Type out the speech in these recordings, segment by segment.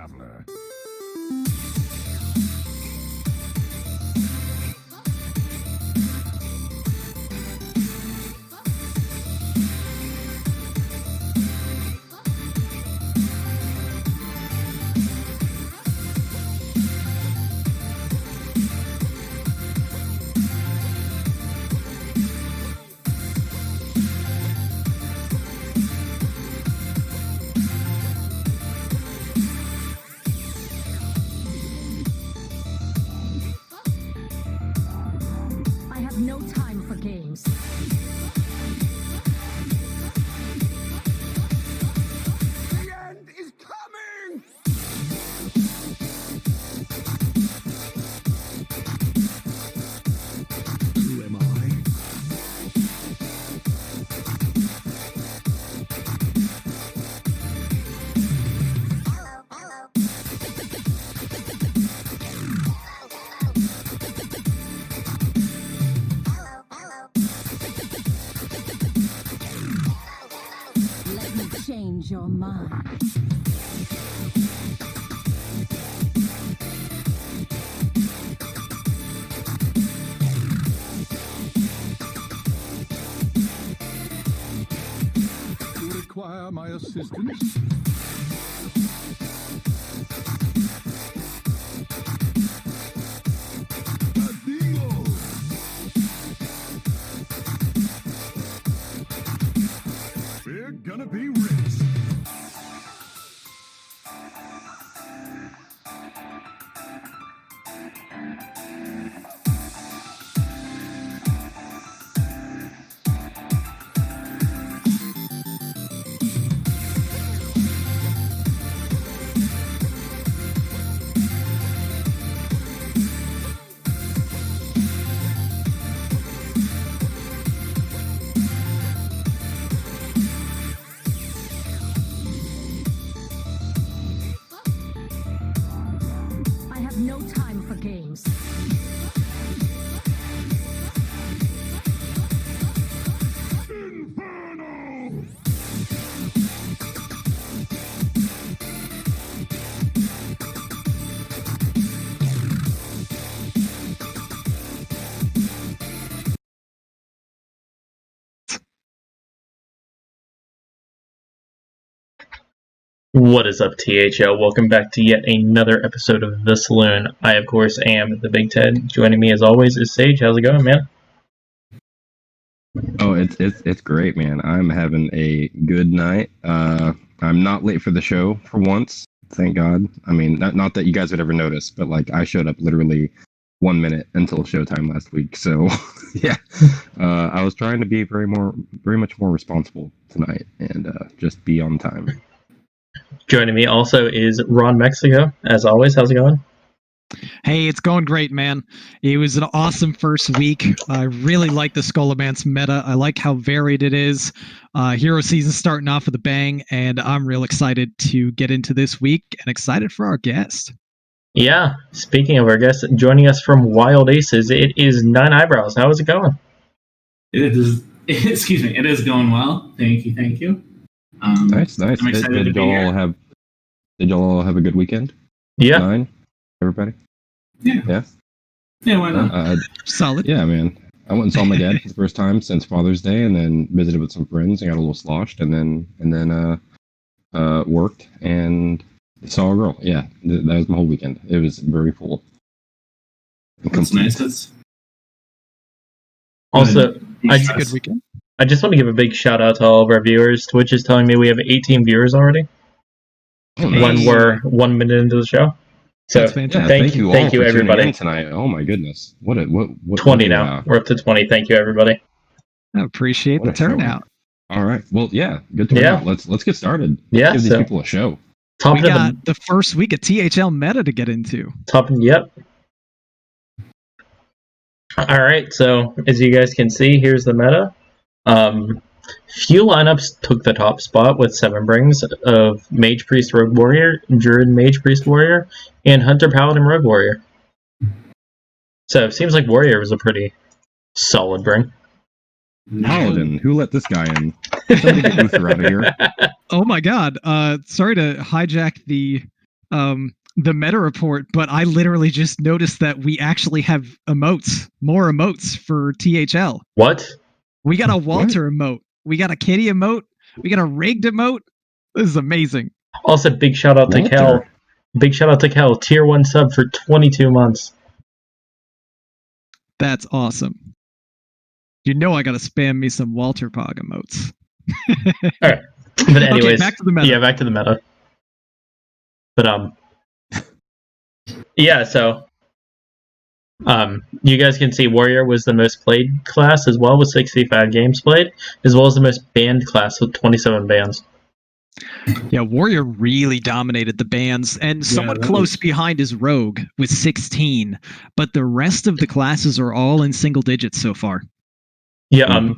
traveler. No time for games. The end is coming! Who am I? Change your mind. You require my assistance? We're gonna be rich. No time for games. Inferno! What is up, THL? Welcome back to yet another episode of The Saloon. I, of course, am the Big Ted. Joining me, as always, is Sage. How's it going, man? Oh, it's great, man. I'm having a good night. I'm not late for the show for once, thank God. I mean, not that you guys would ever notice, but like I showed up literally 1 minute until showtime last week. So yeah, I was trying to be very much more responsible tonight and just be on time. Joining me also is RonMexico. As always, how's it going? Hey, it's going great, man. It was an awesome first week. I really like the Scholomance meta. I like how varied it is. Hero season starting off with a bang, and I'm real excited to get into this week and excited for our guest. Yeah, speaking of our guest, joining us from Wild Aces, it is Nineeyebrows. How is it going? It is. Excuse me. It is going well. Thank you. Nice. I'm excited to be here. Did y'all have a good weekend? Yeah. Nine? Everybody? Yeah. Yeah, why not? Solid. Yeah, man. I went and saw my dad for the first time since Father's Day, and then visited with some friends and got a little sloshed, and then worked and saw a girl. Yeah, that was my whole weekend. It was very full. That's nice. Also, Good weekend. I just want to give a big shout out to all of our viewers. Twitch is telling me we have 18 viewers already. Nice. When we're 1 minute into the show. So That's fantastic. thank you all for everybody. tuning in tonight. Oh my goodness, what 20 now. We're up to 20. Thank you, everybody. I appreciate the turnout. All right, well, yeah, good turnout. Let's get started. Yeah, Let's give these people a show. We got the first week of THL meta to get into. Yep. All right, so as you guys can see, here's the meta. Few lineups took the top spot with 7 brings of Mage Priest Rogue Warrior, Druid Mage Priest Warrior, and Hunter Paladin Rogue Warrior. So it seems like Warrior was a pretty solid bring. Paladin, who let this guy in? Somebody get Luther out of here. Oh my god. Sorry to hijack the the meta report, but I literally just noticed that we actually have emotes, more emotes for THL. What? We got a Walter emote. We got a Kitty emote. We got a rigged emote. This is amazing. Also, big shout out to Walter. Kel. Big shout out to Kel. Tier 1 sub for 22 months. That's awesome. You know I gotta spam me some Walter Pog emotes. Alright. But anyways, okay, back to the meta. Yeah, back to the meta. But yeah, so you guys can see Warrior was the most played class as well with 65 games played, as well as the most banned class with 27 bans. Yeah, Warrior really dominated the bans, and somewhat close behind is Rogue with 16, but the rest of the classes are all in single digits so far. Yeah,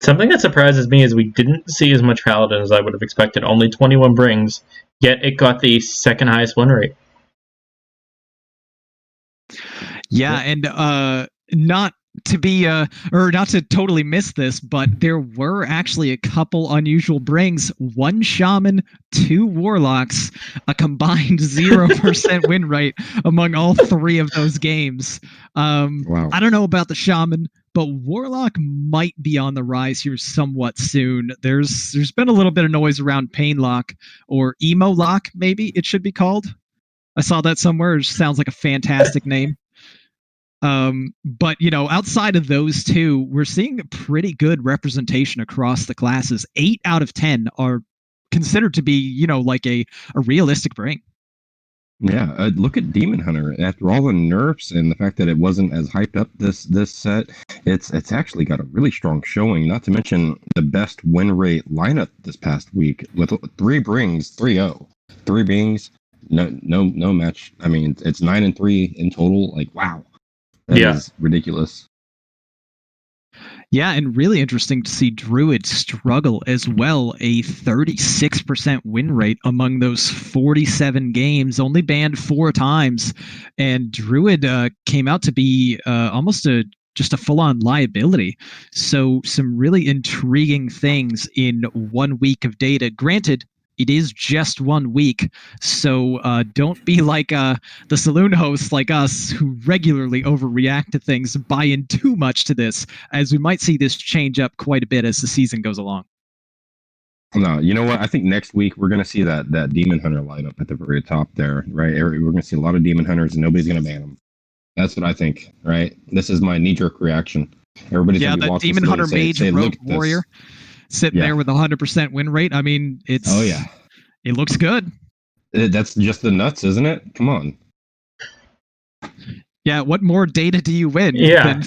something that surprises me is we didn't see as much Paladin as I would have expected. Only 21 brings, yet it got the second highest win rate. Yeah, and not to be or not to totally miss this, but there were actually a couple unusual brings. 1 shaman, 2 warlocks, a combined 0% win rate among all 3 of those games. Wow. I don't know about the shaman, but warlock might be on the rise here somewhat soon. There's been a little bit of noise around Painlock, or Emo Lock, maybe it should be called. I saw that somewhere. It sounds like a fantastic name. But outside of those 2, we're seeing a pretty good representation across the classes. 8 out of 10 are considered to be, like a realistic bring. Yeah, look at Demon Hunter. After all the nerfs and the fact that it wasn't as hyped up this set, it's actually got a really strong showing. Not to mention the best win rate lineup this past week with 3 brings, 3-0, 3 brings, no match. I mean, it's 9-3 in total. Like, wow, that is ridiculous. Yeah, and really interesting to see Druid struggle as well. A 36% win rate among those 47 games, only banned 4 times. And Druid came out to be almost just a full-on liability. So some really intriguing things in 1 week of data. Granted, it is just 1 week, so don't be like the Saloon hosts like us who regularly overreact to things, buy in too much to this, as we might see this change up quite a bit as the season goes along. No, you know what? I think next week we're going to see that Demon Hunter lineup at the very top there, right? We're going to see a lot of Demon Hunters and nobody's going to ban them. That's what I think, right? This is my knee-jerk reaction. Everybody's going to be watching Demon Hunter Mage say, Rogue Warrior sitting there with 100% win rate. I mean, it's... Oh, yeah. It looks good. That's just the nuts, isn't it? Come on. Yeah, what more data do you win? Yeah.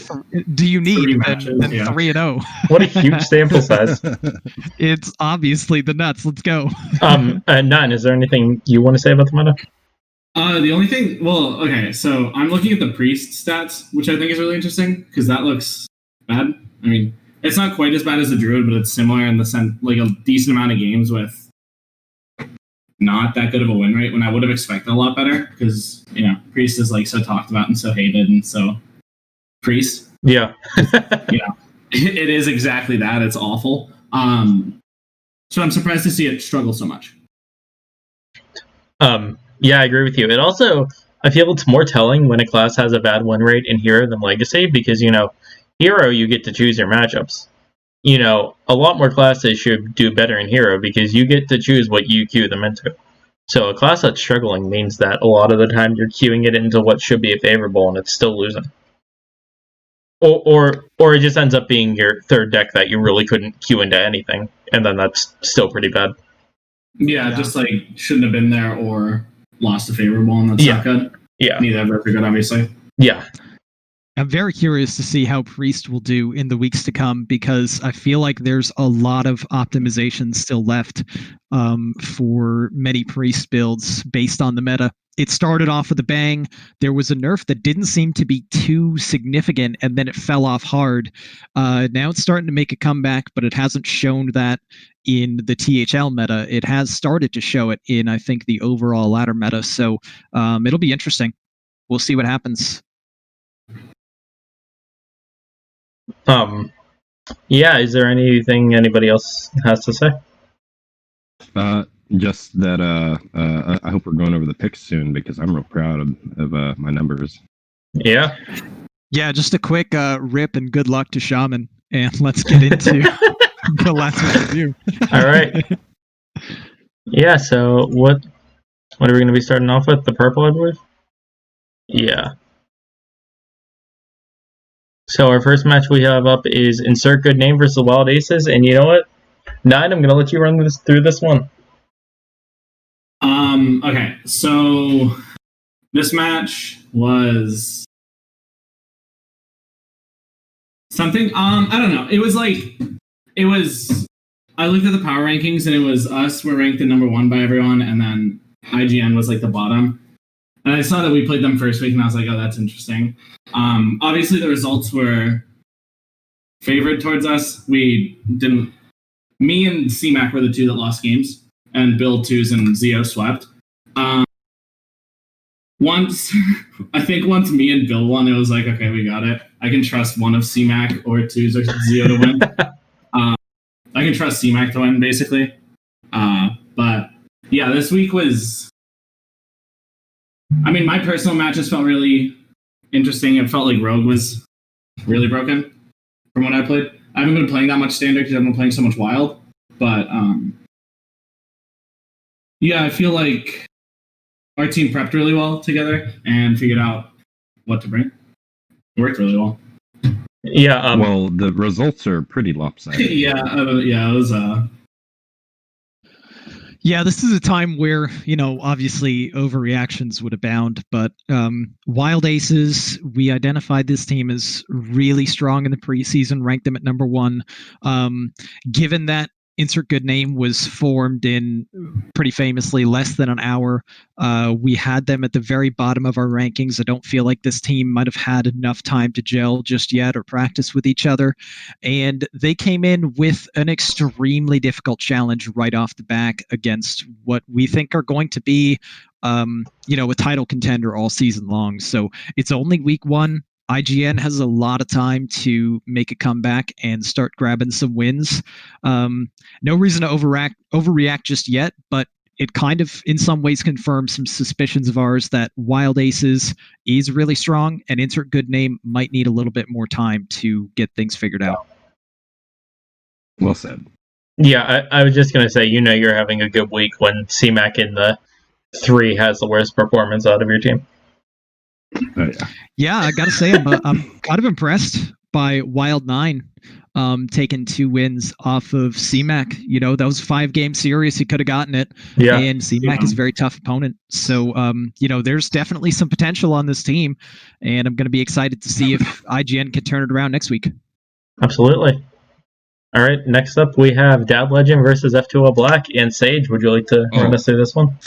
Do you need 3 than matches, 3-0? What a huge sample size. It's obviously the nuts. Let's go. Nine, is there anything you want to say about the meta? The only thing, okay, so I'm looking at the priest stats, which I think is really interesting because that looks bad. I mean, it's not quite as bad as the druid, but it's similar in the sense, like a decent amount of games with not that good of a win rate when I would have expected a lot better because, priest is like so talked about and so hated and so priest. Yeah. It is exactly that. It's awful. So I'm surprised to see it struggle so much. Yeah, I agree with you. It also, I feel it's more telling when a class has a bad win rate in Hero than Legacy because, Hero, you get to choose your matchups. A lot more classes should do better in Hero because you get to choose what you queue them into. So a class that's struggling means that a lot of the time you're queuing it into what should be favorable and it's still losing. Or it just ends up being your third deck that you really couldn't queue into anything, and then that's still pretty bad. Yeah, just like shouldn't have been there or lost a favorable, and that's not good. Yeah. Neither ever good, obviously. Yeah. I'm very curious to see how Priest will do in the weeks to come because I feel like there's a lot of optimization still left for many Priest builds based on the meta. It started off with a bang. There was a nerf that didn't seem to be too significant, and then it fell off hard. Now it's starting to make a comeback, but it hasn't shown that in the THL meta. It has started to show it in, I think, the overall ladder meta. So it'll be interesting. We'll see what happens. Yeah, is there anything anybody else has to say? just that I hope we're going over the picks soon because I'm real proud of my numbers. Yeah. Yeah, just a quick rip and good luck to Shaman, and let's get into the last week's review. All right. Yeah. So what are we going to be starting off with? The purple, I believe. Yeah. So our first match we have up is Insert Good Name versus the Wild Aces, and you know what? Nine, I'm going to let you run through this one. Okay, so this match was something. I don't know. It was I looked at the power rankings and it was us were ranked at number 1 by everyone, and then IGN was like the bottom. And I saw that we played them first week, and I was like, oh, that's interesting. Obviously, the results were favored towards us. Me and CMAC were the 2 that lost games, and Bill 2s and Zio swept. Once me and Bill won, it was like, okay, we got it. I can trust one of CMAC or 2s or Zio to win. I can trust CMAC to win, basically. But yeah, this week was... I mean, my personal matches felt really interesting. It felt like Rogue was really broken from what I played. I haven't been playing that much Standard because I've been playing so much Wild. But yeah, I feel like our team prepped really well together and figured out what to bring. It worked really well. Yeah. Well, the results are pretty lopsided. Yeah, it was... Yeah, this is a time where, obviously overreactions would abound, but Wild Aces, we identified this team as really strong in the preseason, ranked them at number 1. Given that Insert Good Name was formed in pretty famously less than an hour, we had them at the very bottom of our rankings. I don't feel like this team might have had enough time to gel just yet or practice with each other. And they came in with an extremely difficult challenge right off the back against what we think are going to be, a title contender all season long. So it's only week 1. IGN has a lot of time to make a comeback and start grabbing some wins. No reason to overreact just yet, but it kind of, in some ways, confirms some suspicions of ours that Wild Aces is really strong, and Insert Good Name might need a little bit more time to get things figured out. Well said. Yeah, I was just going to say, you're having a good week when CMAC in the 3 has the worst performance out of your team. Yeah, I gotta say, I'm kind of impressed by Wild 9 taking 2 wins off of CMAC. That was a 5-game series. He could have gotten it. Yeah. And CMAC is a very tough opponent. So, there's definitely some potential on this team, and I'm going to be excited to see if IGN can turn it around next week. Absolutely. All right, next up we have Dad Legend versus F2L Black and Sage. Would you like to run us through this one?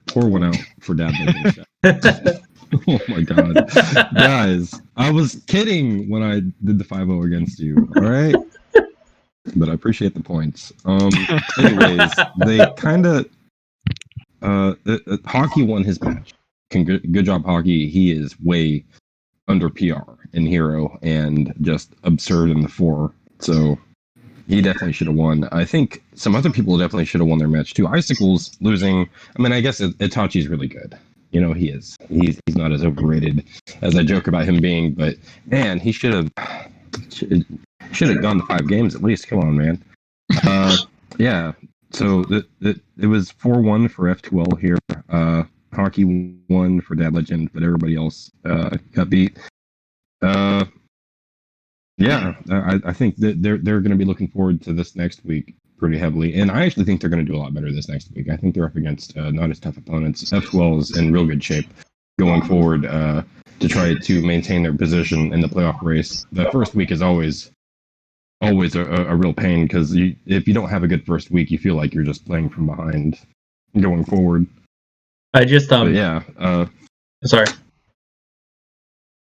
Pour one out for Dad Legend. Oh my god. Guys, I was kidding when I did the 5-0 against you, alright? But I appreciate the points. Anyways, they kind of... Hockey won his match. Good job, Hockey. He is way under PR in Hero and just absurd in the 4. So he definitely should have won. I think some other people definitely should have won their match too. Icicle's losing. I mean, I guess Itachi's really good. He is. He's not as overrated as I joke about him being, but man, he should have gone to 5 games at least. Come on, man. Yeah. So it was 4-1 for F2L here. Hockey won for Dad Legend, but everybody else got beat. Yeah, I think that they're going to be looking forward to this next week pretty heavily, and I actually think they're going to do a lot better this next week. I think they're up against not as tough opponents. F12 is in real good shape going forward to try to maintain their position in the playoff race. The first week is always a real pain because if you don't have a good first week, you feel like you're just playing from behind going forward. I just sorry.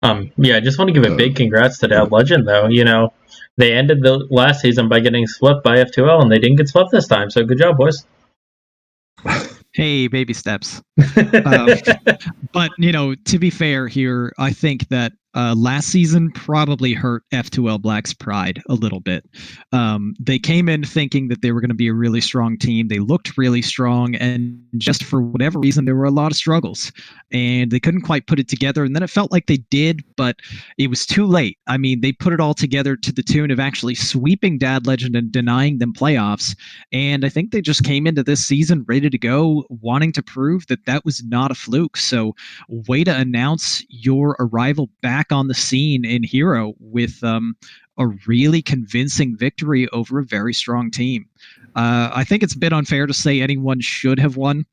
I just want to give a big congrats to Dad Legend, though. They ended the last season by getting swept by F2L, and they didn't get swept this time, so good job, boys. Hey, baby steps. But, to be fair here, I think that last season probably hurt F2L Black's pride a little bit. They came in thinking that they were going to be a really strong team. They looked really strong, and just for whatever reason, there were a lot of struggles, and they couldn't quite put it together. And then it felt like they did, but it was too late. I mean, they put it all together to the tune of actually sweeping Dad Legend and denying them playoffs. And I think they just came into this season ready to go, wanting to prove that that was not a fluke. So way to announce your arrival back on the scene in Hero with a really convincing victory over a very strong team. I think it's a bit unfair to say anyone should have won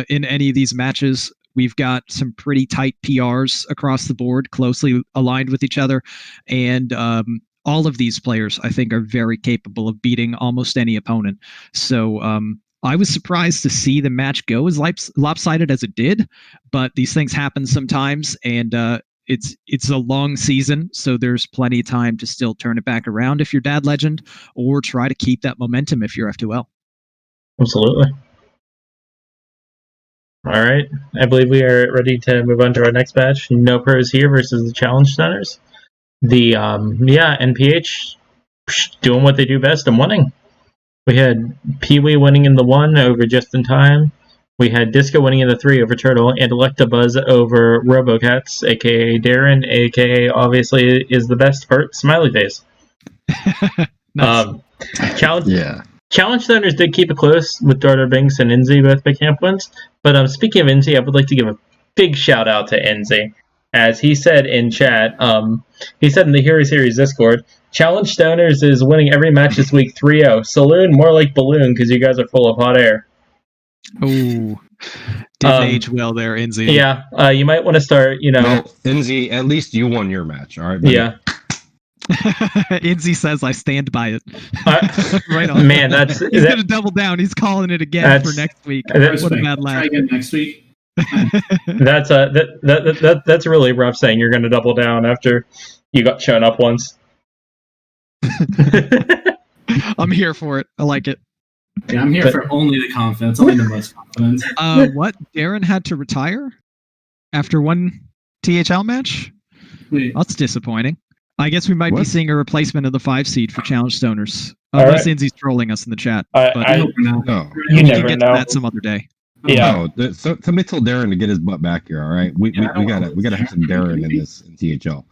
in any of these matches. We've got some pretty tight PRs across the board, closely aligned with each other, and all of these players, I think, are very capable of beating almost any opponent. So I was surprised to see the match go as lopsided as it did, but these things happen sometimes, and it's a long season, so there's plenty of time to still turn it back around if you're Dad Legend, or try to keep that momentum if you're F2L. Absolutely. All right, I believe we are ready to move on to our next match. No Pros here versus the Challenge Centers. The NPH doing what they do best and winning. We had Pee-wee winning in the 1 over Just in Time. We had Disco winning in the 3 over Turtle, and Electabuzz over Robocats, aka Darren, aka obviously is the best part, Smiley Face. Nice. Challenge Centers did keep it close with Darter Binks and Inzi both big camp wins. But speaking of Inzi, I would like to give a big shout out to Inzi. As he said in chat, he said in the Hero Series Discord, Challenge Stoners is winning every match this week 3-0. Saloon, more like Balloon, because you guys are full of hot air. Oh, didn't age well there, Inzi. Yeah, you might want to start, Well, Enzi, at least you won your match, all right? Buddy? Yeah. Inzi says, I stand by it. Right on. Man, he's going to double down. He's calling it again for next week. What a bad laugh. Try again next week. That's really rough saying you're going to double down after you got shown up once. I'm here for it. I like it. Yeah, I'm here for only the confidence, only the most confidence. What? Darren had to retire after one THL match? Wait. That's disappointing. I guess we might be seeing a replacement of the 5 seed for Challenge Stoners. All Unless right. Inzi's trolling us in the chat. No. We never can get know. to that some other day. Yeah. No, somebody told Darren to get his butt back here, all right? We gotta have some Darren in this in THL.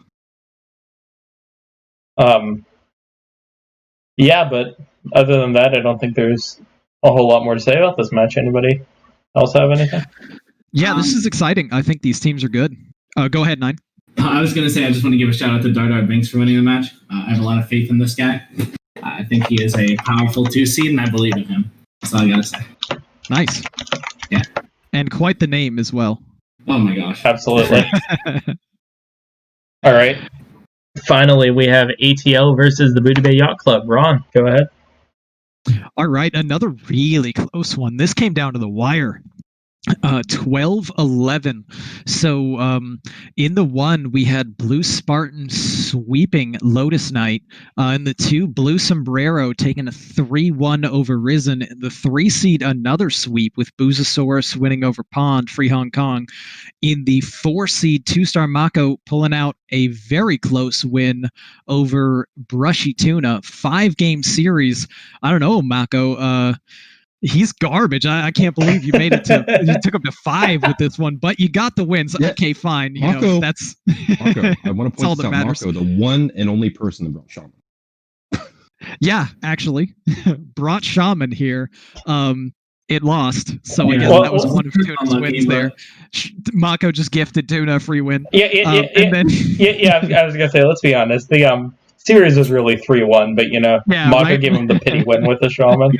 Yeah, but other than that, I don't think there's a whole lot more to say about this match. Anybody else have anything? Yeah, this is exciting. I think these teams are good. Go ahead, Nine. I was going to say, I just want to give a shout out to Darter Binks for winning the match. I have a lot of faith in this guy. I think he is a powerful 2 seed, and I believe in him. That's all I got to say. Nice. Yeah. And quite the name as well. Oh my gosh. Absolutely. All right. Finally, we have ATL versus the Booty Bay Yacht Club. Ron, go ahead. All right, another really close one. This came down to the wire. 12-11. So in the 1, we had Blue Spartan sweeping Lotus Knight. In the 2, Blue Sombrero taking a 3-1 over Risen. In the 3 seed, another sweep with Boozosaurus winning over Pond, Free Hong Kong. In the 4 seed, 2-star Mako pulling out a very close win over Brushy Tuna. 5-game series. I don't know, Mako. He's garbage. I can't believe you made it to. You took him to 5 with this one, but you got the wins. Yeah. Okay, fine. Marco, that's. Marco, I want to point this out. Marco, the one and only person that brought Shaman. Yeah, actually, brought Shaman here. It lost, so I guess that was one of Tuna's wins there. Mako just gifted Tuna a free win. Yeah, I was gonna say, let's be honest. The series was really 3-1, but Mako gave him the pity win with the Shaman.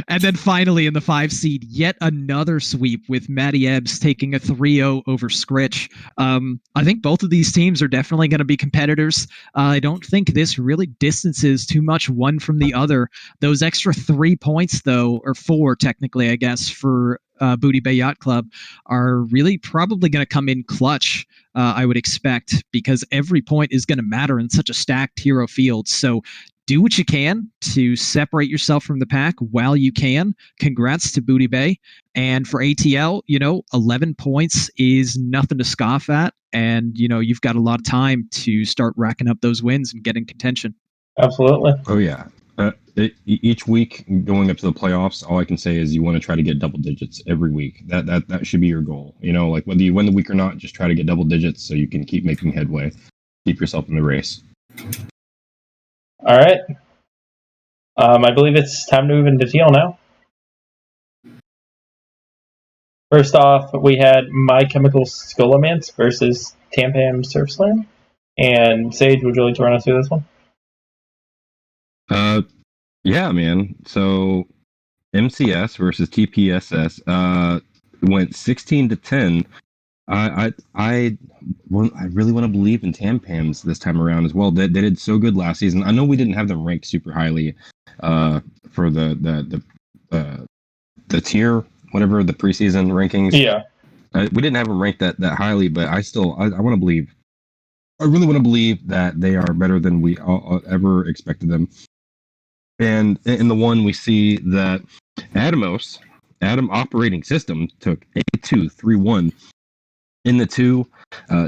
And then finally in the 5 seed, yet another sweep with Matty Ebbs taking a 3-0 over Scritch. I think both of these teams are definitely going to be competitors. I don't think this really distances too much one from the other. Those extra 3 points, though, or 4 technically, I guess, for Booty Bay Yacht Club are really probably going to come in clutch, I would expect, because every point is going to matter in such a stacked hero field. So do what you can to separate yourself from the pack while you can. Congrats to Booty Bay. And for ATL, 11 points is nothing to scoff at. and you've got a lot of time to start racking up those wins and getting contention. Absolutely. Oh yeah. Each week going up to the playoffs, all I can say is you want to try to get double digits every week. That should be your goal. Like whether you win the week or not, just try to get double digits so you can keep making headway, keep yourself in the race. All right. I believe it's time to move into Teal now. First off, we had My Chemical Scholomance versus Tampam Surf Slam. And Sage, would you like to run us through this one? Yeah, man. So MCS versus TPSS went 16-10. I really want to believe in Tampams this time around as well. They did so good last season. I know we didn't have them ranked super highly for the tier, whatever, the preseason rankings. Yeah. We didn't have them ranked that highly, but I want to believe. I really want to believe that they are better than we ever expected them. And in the one, we see that Atom Operating System took A2 3-1. In the 2,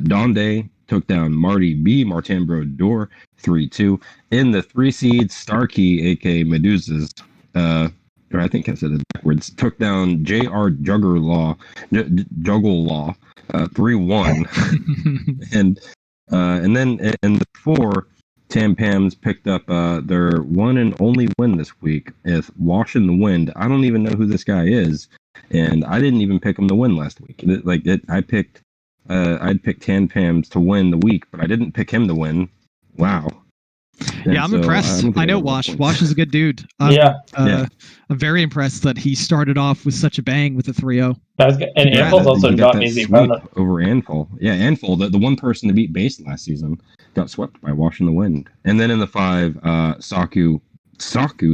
Donde took down Marty B. Martin Brodeur 3-2. In the 3 seed, Starkey, aka Medusas, or I think I said it backwards, took down J.R. Juggle Law 3-1. And then in the 4, Tampams picked up their one and only win this week is Wash in the Wind. I don't even know who this guy is, and I didn't even pick him to win last week. I'd picked Tampams to win the week, but I didn't pick him to win. Wow. And yeah, I'm impressed. I know Wash. Wash is a good dude. I'm very impressed that he started off with such a bang with the 3-0. And Anfal's also not an easy opponent. Over Anfal. Yeah, Anfal, the one person to beat Base last season, got swept by Wash in the Wind. And then in the 5, Saku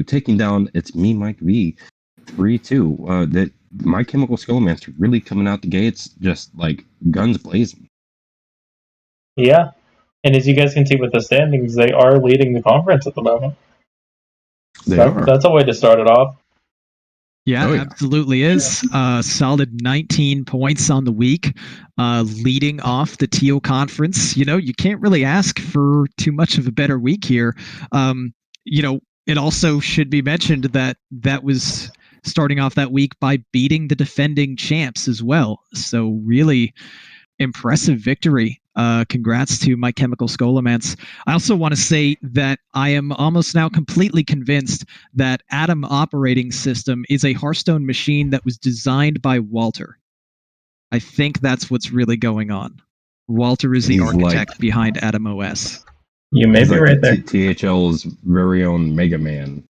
taking down It's Me, Mike V, 3-2. That My Chemical Scholomance really coming out the gates just like guns blazing. Yeah. And as you guys can see with the standings, they are leading the conference at the moment. That's a way to start it off. Yeah, absolutely is. Solid 19 points on the week, leading off the Teal conference. You can't really ask for too much of a better week here. It also should be mentioned that was starting off that week by beating the defending champs as well. So really impressive victory. Congrats to My Chemical Scholomance. I also want to say that I am almost now completely convinced that Atom Operating System is a Hearthstone machine that was designed by Walter. I think that's what's really going on. Walter is the architect behind Atom OS. You may be right there. THL's very own Mega Man.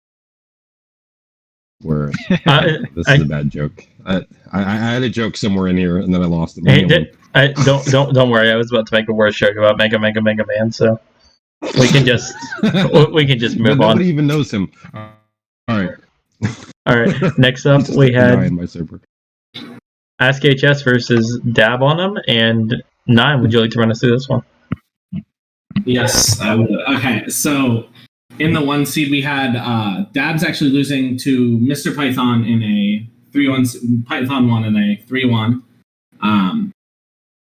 Where this is a bad joke. I had a joke somewhere in here and then I lost it. Don't worry. I was about to make a worse joke about Mega Man, so we can just move on. Nobody even knows him. All right. Next up, we had my server. Ask HS versus Dab on them, and 9. Would you like to run us through this one? Yes, I would. Okay, so in the 1 seed, we had Dabs actually losing to Mr. Python in a 3-1. Python won in a 3-1.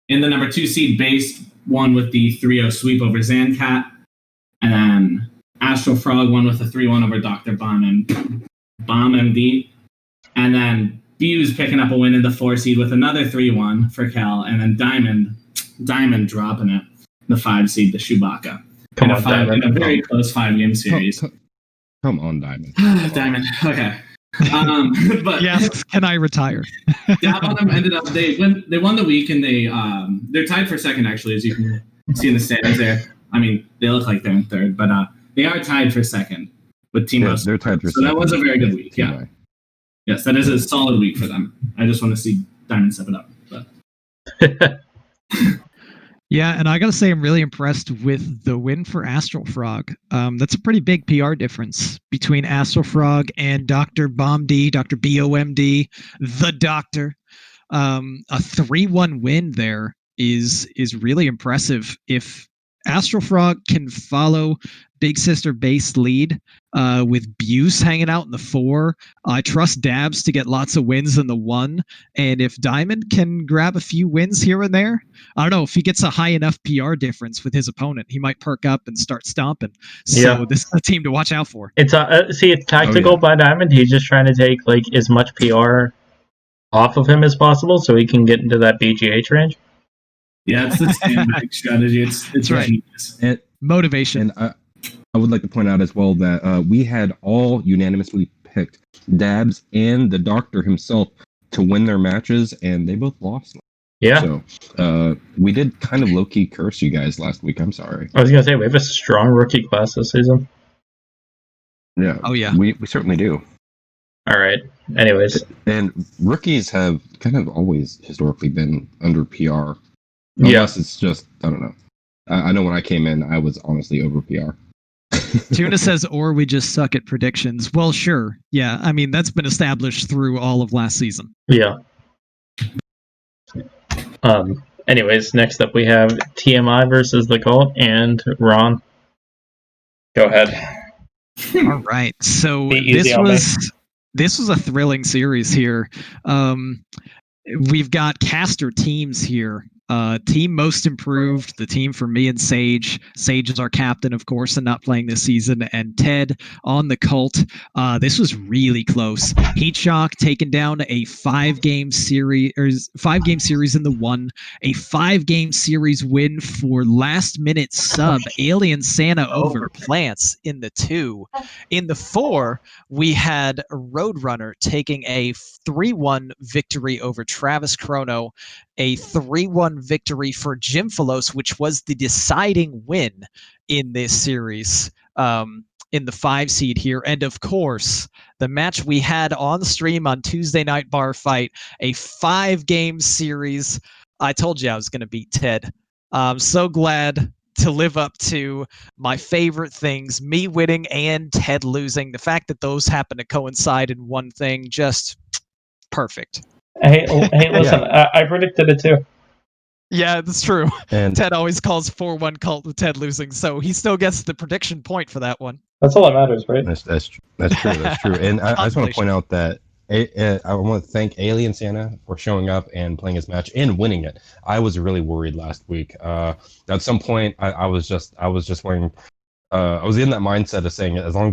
In the number 2 seed, Base won with the 3-0 sweep over Zancat. And then Astral Frog won with a 3-1 over Dr. Bomb MD. And then Fuse picking up a win in the 4 seed with another 3-1 for Cal. And then Diamond dropping it, the 5 seed, the Chewbacca. Come on, Diamond. In a very close 5-game series. Come on, Diamond. Diamond, okay. But yes, can I retire? Dab on them ended up they won the week and they're tied for second actually, as you can see in the standings there. I mean, they look like they're in third, but they are tied for second with Team Most. They're tied for second. So that was a very good week. Yeah. Yes, that is a solid week for them. I just want to see Diamond step it up. But yeah, and I got to say I'm really impressed with the win for Astral Frog. That's a pretty big PR difference between Astral Frog and Dr. BOMD, Dr. BOMD, the Doctor. A 3-1 win there is really impressive. If Astral Frog can follow Big Sister base lead with Buse hanging out in the 4. I trust Dabs to get lots of wins in the 1. And if Diamond can grab a few wins here and there, I don't know, if he gets a high enough PR difference with his opponent, he might perk up and start stomping. So this is a team to watch out for. It's it's tactical by Diamond. He's just trying to take like as much PR off of him as possible so he can get into that BGH range. Yeah, it's the sandbag strategy. It's right. genius. And, Motivation. and I would like to point out as well that we had all unanimously picked Dabs and the Doctor himself to win their matches, and they both lost. Yeah. So we did kind of low-key curse you guys last week. I'm sorry. I was going to say, we have a strong rookie class this season. Yeah. Oh, yeah. We certainly do. All right. Anyways. And rookies have kind of always historically been under PR. Unless it's just, I don't know. I know when I came in, I was honestly over PR. Tuna says, or we just suck at predictions. Well, sure. Yeah, I mean, that's been established through all of last season. Yeah. Anyways, next up we have TMI versus the Cult and Ron. Go ahead. All right. So this was a thrilling series here. We've got caster teams here. Team most improved, the team for me and Sage. Sage is our captain, of course, and not playing this season. And Ted on the Cult. This was really close. Heat Shock taking down a 5-game series in the 1, a 5-game series win for last minute sub Alien Santa over Plants in the 2. In the 4, we had Roadrunner taking a 3-1 victory over Travis Chrono, a 3-1 victory for Jim Philos, which was the deciding win in this series in the 5 seed here. And of course, the match we had on stream on Tuesday Night Bar Fight, a 5-game series. I told you I was going to beat Ted. I'm so glad to live up to my favorite things, me winning and Ted losing. The fact that those happen to coincide in one thing, just perfect. Hey, listen, I predicted it too. Yeah, that's true. And Ted always calls 4-1 Cult with Ted losing, so he still gets the prediction point for that one. That's all that matters, right? That's true. That's true. And I just want to point out that I want to thank Alien Santa for showing up and playing his match and winning it. I was really worried last week. At some point, I was just wearing. I was in that mindset of saying as long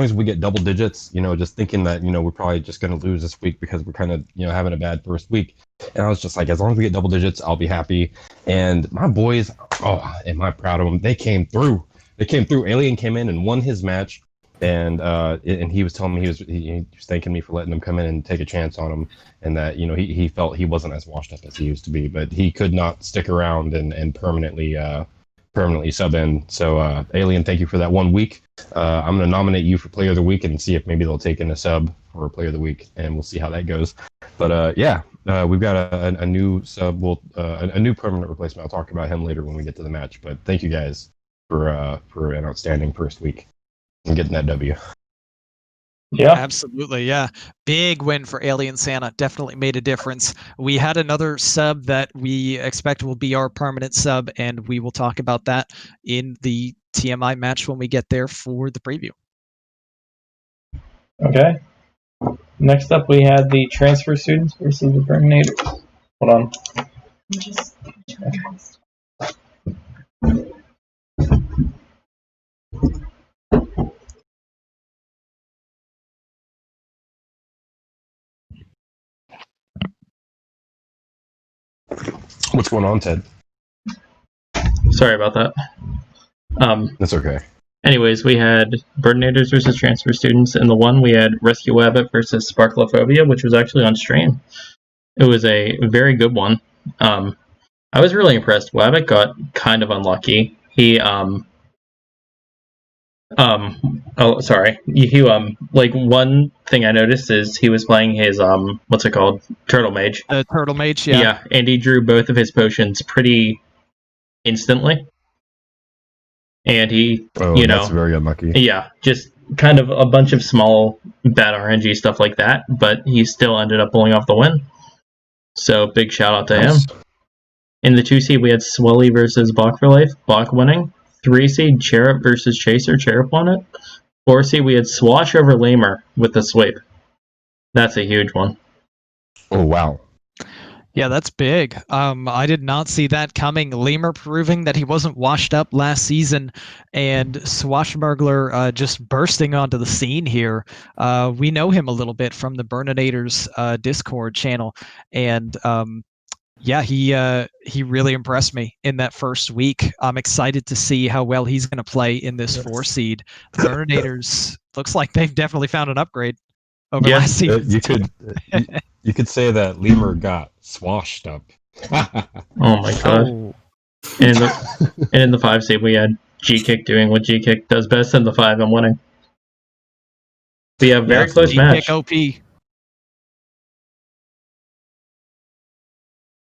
as we get double digits, just thinking that we're probably just going to lose this week because we're kind of having a bad first week. And I was just like, as long as we get double digits, I'll be happy. And my boys, am I proud of them? They came through. Alien came in and won his match. And he was telling me he was thanking me for letting him come in and take a chance on him, and that he felt he wasn't as washed up as he used to be, but he could not stick around and permanently sub in. So Alien, thank you for that 1 week. I'm going to nominate you for Player of the Week and see if maybe they'll take in a sub for Player of the Week, and we'll see how that goes. But we've got a new sub, a new permanent replacement. I'll talk about him later when we get to the match. But thank you guys for an outstanding first week and getting that W. Yeah, absolutely. Yeah, big win for Alien Santa. Definitely made a difference. We had another sub that we expect will be our permanent sub, and we will talk about that in the TMI match when we get there for the preview. Okay. Next up, we had the transfer students versus the Terminators. Hold on. What's going on, Ted? Sorry about that. That's okay. Anyways, we had Birdinators versus transfer students. In the 1, we had Rescue Wabbit versus Sparklophobia, which was actually on stream. It was a very good one. I was really impressed. Wabbit got kind of unlucky. He one thing I noticed is he was playing his what's it called? Turtle Mage. Turtle Mage, yeah. Yeah, and he drew both of his potions pretty instantly. And he that's very unlucky. Yeah, just kind of a bunch of small bad RNG stuff like that, but he still ended up pulling off the win. So big shout out to him. In the 2 seed, we had Swelly versus Bach for Life, Bach winning. 3 seed, Cherub versus Chaser, Cherub won it. 4 seed, we had Swash over Lamer with the sweep. That's a huge one. Oh wow. Yeah, that's big. I did not see that coming. Lemur proving that he wasn't washed up last season, and Swashbuckler just bursting onto the scene here. We know him a little bit from the Burninator's Discord channel, and yeah, he really impressed me in that first week. I'm excited to see how well he's going to play in this 4 seed. The Burninators looks like they've definitely found an upgrade over last season. You could say that Lemur got swashed up. Oh my god. Oh, And in the 5 seed, we had G-Kick doing what G-Kick does best in the 5 and winning. So yeah, very close match. G-Kick OP.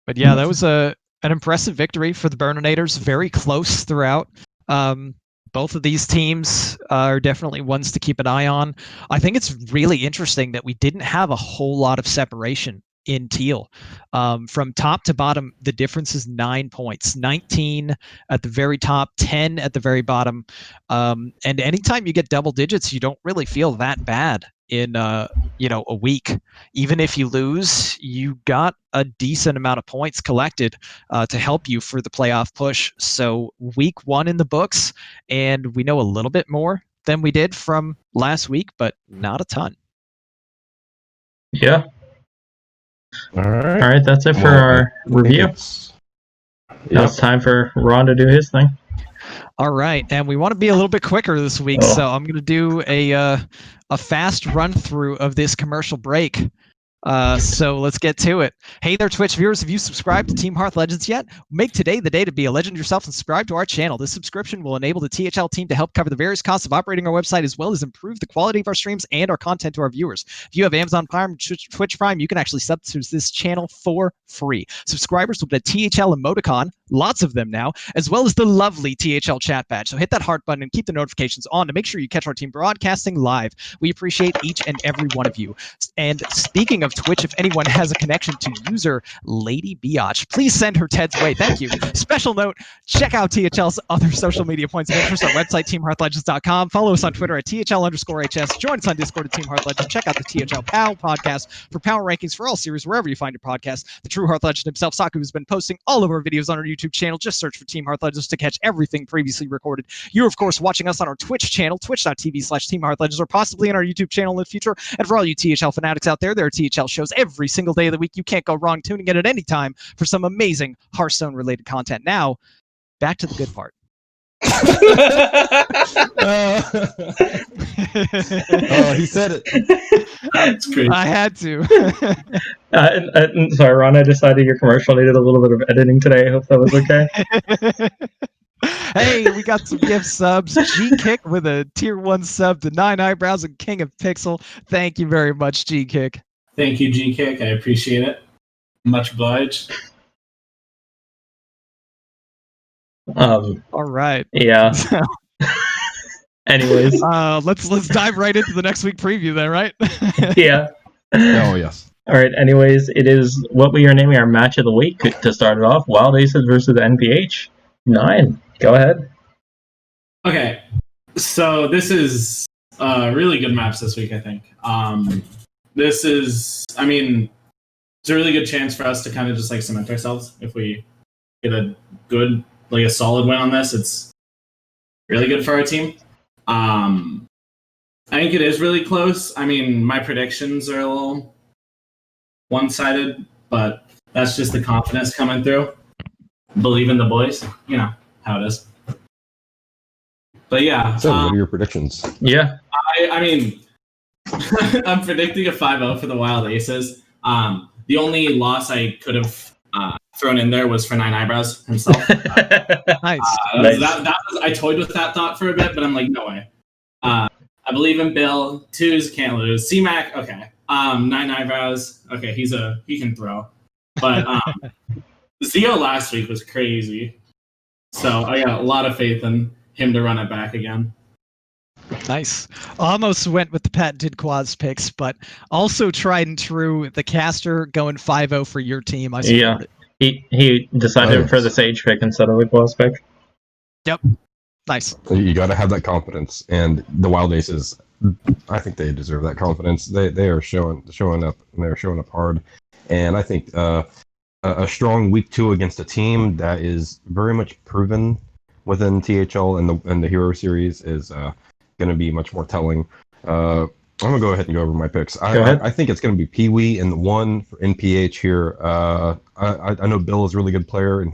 But yeah, that was an impressive victory for the Burninators. Very close throughout. Both of these teams are definitely ones to keep an eye on. I think it's really interesting that we didn't have a whole lot of separation in Teal. From top to bottom, the difference is 9 points. 19 at the very top, 10 at the very bottom. And anytime you get double digits, you don't really feel that bad in a week. Even if you lose, you got a decent amount of points collected to help you for the playoff push. So week 1 in the books, and we know a little bit more than we did from last week, but not a ton. Yeah. All right. All right, that's it for our review. Now it's time for Ron to do his thing. All right, and we want to be a little bit quicker this week, so I'm going to do a fast run through of this commercial break. So let's get to it. Hey there, Twitch viewers. Have you subscribed to Team Hearth Legends yet? Make today the day to be a legend yourself and subscribe to our channel. This subscription will enable the THL team to help cover the various costs of operating our website, as well as improve the quality of our streams and our content to our viewers. If you have Amazon Prime, Twitch Prime, you can actually sub to this channel for free. Subscribers will get a THL emoticon, lots of them now, as well as the lovely THL chat badge. So hit that heart button and keep the notifications on to make sure you catch our team broadcasting live. We appreciate each and every one of you. And speaking of Twitch, if anyone has a connection to user Lady Biatch, please send her Ted's way. Thank you. Special note, check out THL's other social media points of interest on our website, teamhearthlegends.com. Follow us on Twitter at THL_HS. Join us on Discord at Team Hearth Legends. Check out the THL PAL podcast for power rankings for all series, wherever you find your podcast. The true Hearth Legend himself, Saku, has been posting all of our videos on our YouTube channel. Just search for Team Hearth Legends to catch everything previously recorded. You're, of course, watching us on our Twitch channel, twitch.tv/Team Hearth Legends, or possibly on our YouTube channel in the future. And for all you THL fanatics out there are THL shows every single day of the week. You can't go wrong tuning in at any time for some amazing Hearthstone-related content. Now, back to the good part. Oh, he said it. That's great. I had to. Sorry, Ron, I decided your commercial needed a little bit of editing today. I hope that was okay. Hey, we got some gift subs. G-Kick with a tier 1 sub to 9eyebrows and King of Pixel. Thank you very much, G-Kick. Thank you, G-Kick. I appreciate it. Much obliged. All right. Yeah. Anyways. Let's dive right into the next week preview then, right? Yeah. Oh yes. All right. Anyways, it is what we are naming our match of the week to start it off. Wild Aces versus NPH 9. Go ahead. Okay, so this is really good maps this week, I think. This is, I mean, it's a really good chance for us to kind of just like cement ourselves. If we get a good, like a solid win on this, it's really good for our team. I think it is really close. I mean, my predictions are a little one-sided, but that's just the confidence coming through. Believe in the boys. You know how it is. But yeah. So, what are your predictions? Yeah. I mean, I'm predicting a 5-0 for the Wild Aces. The only loss I could have thrown in there was for nineeyebrows himself. Nice. I toyed with that thought for a bit, but I'm like, no way. I believe in Bill. Twos can't lose. C-Mac, okay. Nineeyebrows, okay, he can throw. But Zio last week was crazy. So I got a lot of faith in him to run it back again. Nice. Almost went with the patented quads picks, but also tried and true the caster going 5-0 for your team. I support it. He decided Nice. for the Sage pick instead of the Gloss pick. Nice. You got to have that confidence, and the Wild Aces, I think they deserve that confidence. They are showing up, and they're showing up hard. And I think a strong week 2 against a team that is very much proven within THL and the Hero Series is going to be much more telling. I'm gonna go ahead and go over my picks. I think it's gonna be Pee Wee in the 1 for NPH here. I know Bill is a really good player, and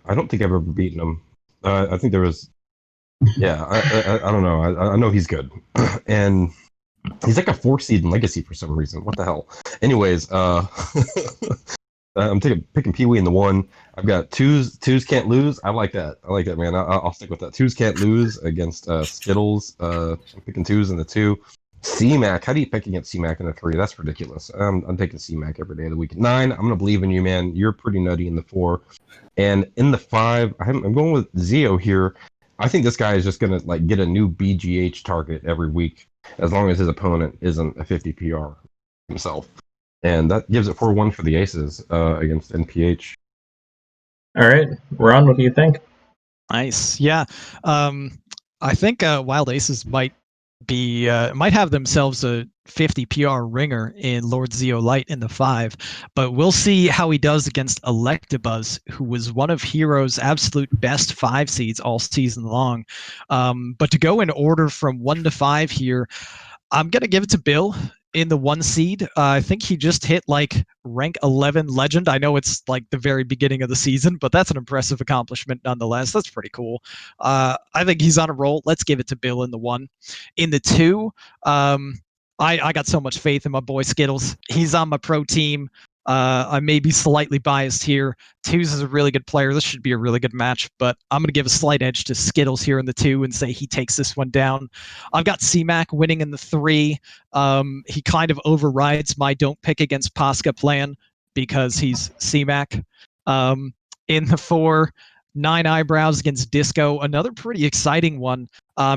I don't think I've ever beaten him. I think there was, yeah. I don't know. I know he's good, and he's like a 4 seed in Legacy for some reason. What the hell? Anyways, I'm picking Pee Wee in the 1. I've got twos can't lose. I like that, man. I'll stick with that. Twos can't lose against Skittles. I'm picking twos in the 2. C-Mac, how do you pick against C-Mac in the 3? That's ridiculous. I'm taking C-Mac every day of the week. 9, I'm gonna believe in you, man. You're pretty nutty in the 4, and in the 5, I'm going with Zio here. I think this guy is just gonna like get a new BGH target every week, as long as his opponent isn't a 50 PR himself. And that gives it 4-1 for the Aces against NPH. All right, Ron, what do you think? Nice. Yeah. I think Wild Aces might have themselves a 50 PR ringer in Lord Zio Light in the 5, but we'll see how he does against Electabuzz, who was one of Hero's absolute best 5 seeds all season long. But to go in order from 1 to 5 here, I'm going to give it to Bill in the 1 seed. I think he just hit like rank 11 legend. I know it's like the very beginning of the season, but that's an impressive accomplishment nonetheless. That's pretty cool. I think he's on a roll. Let's give it to Bill in the 1. In the 2, I got so much faith in my boy Skittles. He's on my pro team. I may be slightly biased here. Twos is a really good player. This should be a really good match, but I'm going to give a slight edge to Skittles here in the 2 and say he takes this one down. I've got C-Mac winning in the 3. He kind of overrides my don't pick against Posca plan because he's C-Mac. In the 4, nineeyebrows against Disco, another pretty exciting one.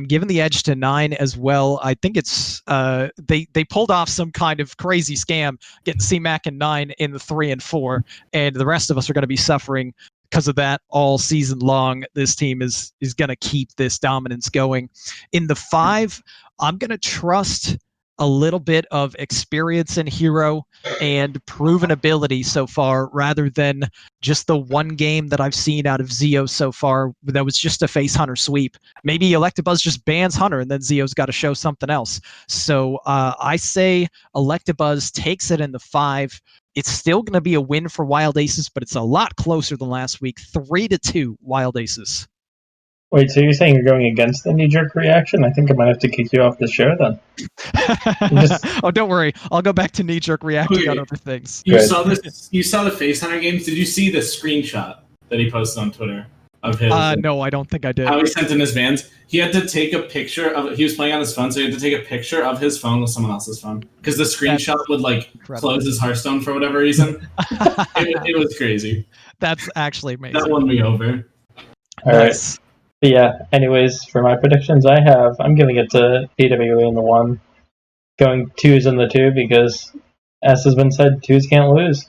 Given the edge to 9 as well, I think it's they pulled off some kind of crazy scam getting C-Mac and 9 in the 3 and 4, and the rest of us are going to be suffering because of that all season long. This team is going to keep this dominance going. In the 5, I'm going to trust a little bit of experience in Hero and proven ability so far, rather than just the 1 game that I've seen out of Zio so far that was just a face Hunter sweep. Maybe Electabuzz just bans Hunter and then Zio's got to show something else. So I say Electabuzz takes it in the 5. It's still going to be a win for Wild Aces, but it's a lot closer than last week. 3-2 Wild Aces. Wait, so you're saying you're going against the knee-jerk reaction? I think I might have to kick you off the show then. Oh, don't worry. I'll go back to knee-jerk reacting Okay. on other things. You saw this. You saw the Face Hunter games. Did you see the screenshot that he posted on Twitter of his? No, I don't think I did. How he sent in his vans. He had to take a picture of. He was playing on his phone, so he had to take a picture of his phone with someone else's phone because the screenshot would like incredible. close his Hearthstone for whatever reason. it was crazy. That's actually amazing. That won me over. Nice. But yeah, anyways, for my predictions, I'm giving it to PWE in the 1. Going 2s in the 2 because, as has been said, 2s can't lose.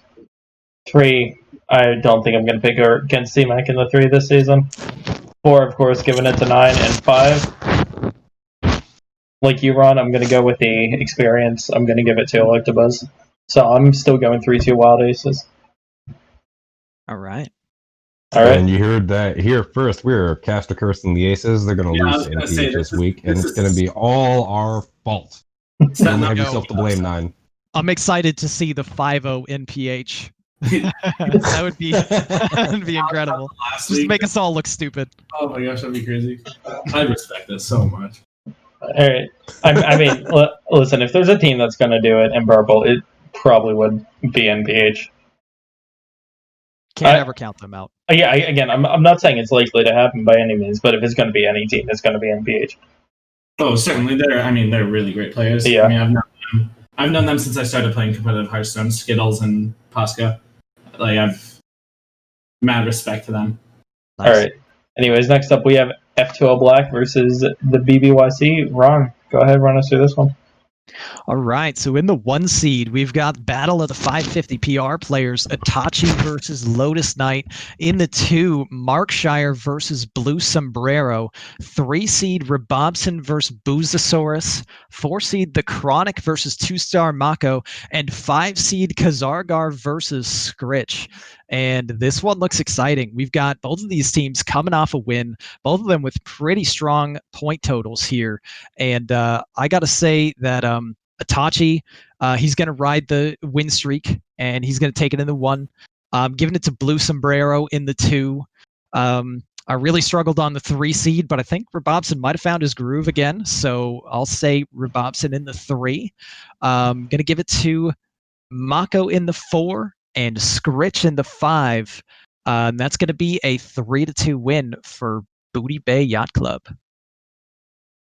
3, I don't think I'm going to pick against C-Mac in the 3 this season. 4, of course, giving it to 9. And 5, like you, Ron, I'm going to go with the experience. I'm going to give it to Electabuzz. So I'm still going 3-2 Wild Aces. All right. All right. And you heard that here first. We're caster cursing the Aces. They're going to lose NPH this week, and it's going to be all our fault. You don't have yourself to blame, 9. I'm excited to see the 5-0 NPH. That would be incredible. Just make us all look stupid. Oh my gosh, that'd be crazy. I respect this so much. All right. I mean, listen, if there's a team that's going to do it in Purple, it probably would be NPH. Can't ever count them out. Yeah, again, I'm not saying it's likely to happen by any means, but if it's going to be any team, it's going to be NPH. Oh, certainly. They're really great players. Yeah. I mean, I've known them since I started playing competitive Hearthstone, Skittles and Posca. Like, I've mad respect to them. Nice. All right. Anyways, next up we have F2L Black versus the BBYC. Ron, go ahead, run us through this one. All right, so in the 1 seed, we've got Battle of the 550 PR players, Itachi versus Lotus Knight. In the 2, Markshire versus Blue Sombrero. 3 seed, Rabobson versus Boozosaurus. 4 seed, The Chronic versus 2-star Mako. And 5 seed, Kazargar versus Scritch. And this one looks exciting. We've got both of these teams coming off a win, both of them with pretty strong point totals here. And I got to say that Itachi, he's going to ride the win streak, and he's going to take it in the 1. Giving it to Blue Sombrero in the 2. I really struggled on the 3 seed, but I think Rabobson might have found his groove again, so I'll say Rabobson in the 3. Going to give it to Mako in the 4 and Scritch in the 5. And that's going to be a 3-2 win for Booty Bay Yacht Club.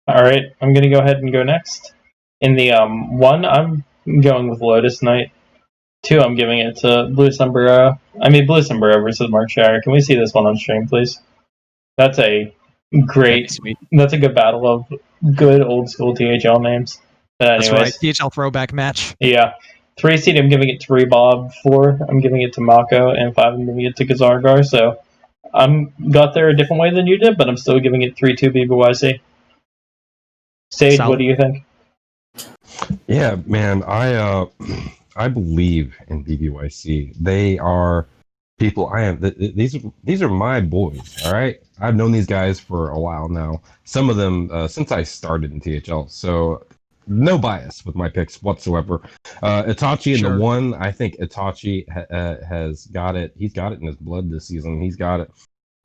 All right, I'm going to go ahead and go next. In the 1, I'm going with Lotus Knight. 2, I'm giving it to Blue Sombrero. Blue Sombrero versus Markshire. Can we see this one on stream, please? That's a great, Sweet. that's a good battle of good old school THL names. But anyways, That's right, THL throwback match. Yeah. 3 seed, I'm giving it to Rebob. 4, I'm giving it to Mako. And 5, I'm giving it to Kazargar. So I'm got there a different way than you did, but I'm still giving it 3-2 BBYC. Sage, Solid. what do you think? Yeah, man, I believe in BBYC. They are people. These are my boys. All right, I've known these guys for a while now. Some of them since I started in THL. So no bias with my picks whatsoever. Itachi in Sure. the 1. I think Itachi has got it. He's got it in his blood this season. He's got it.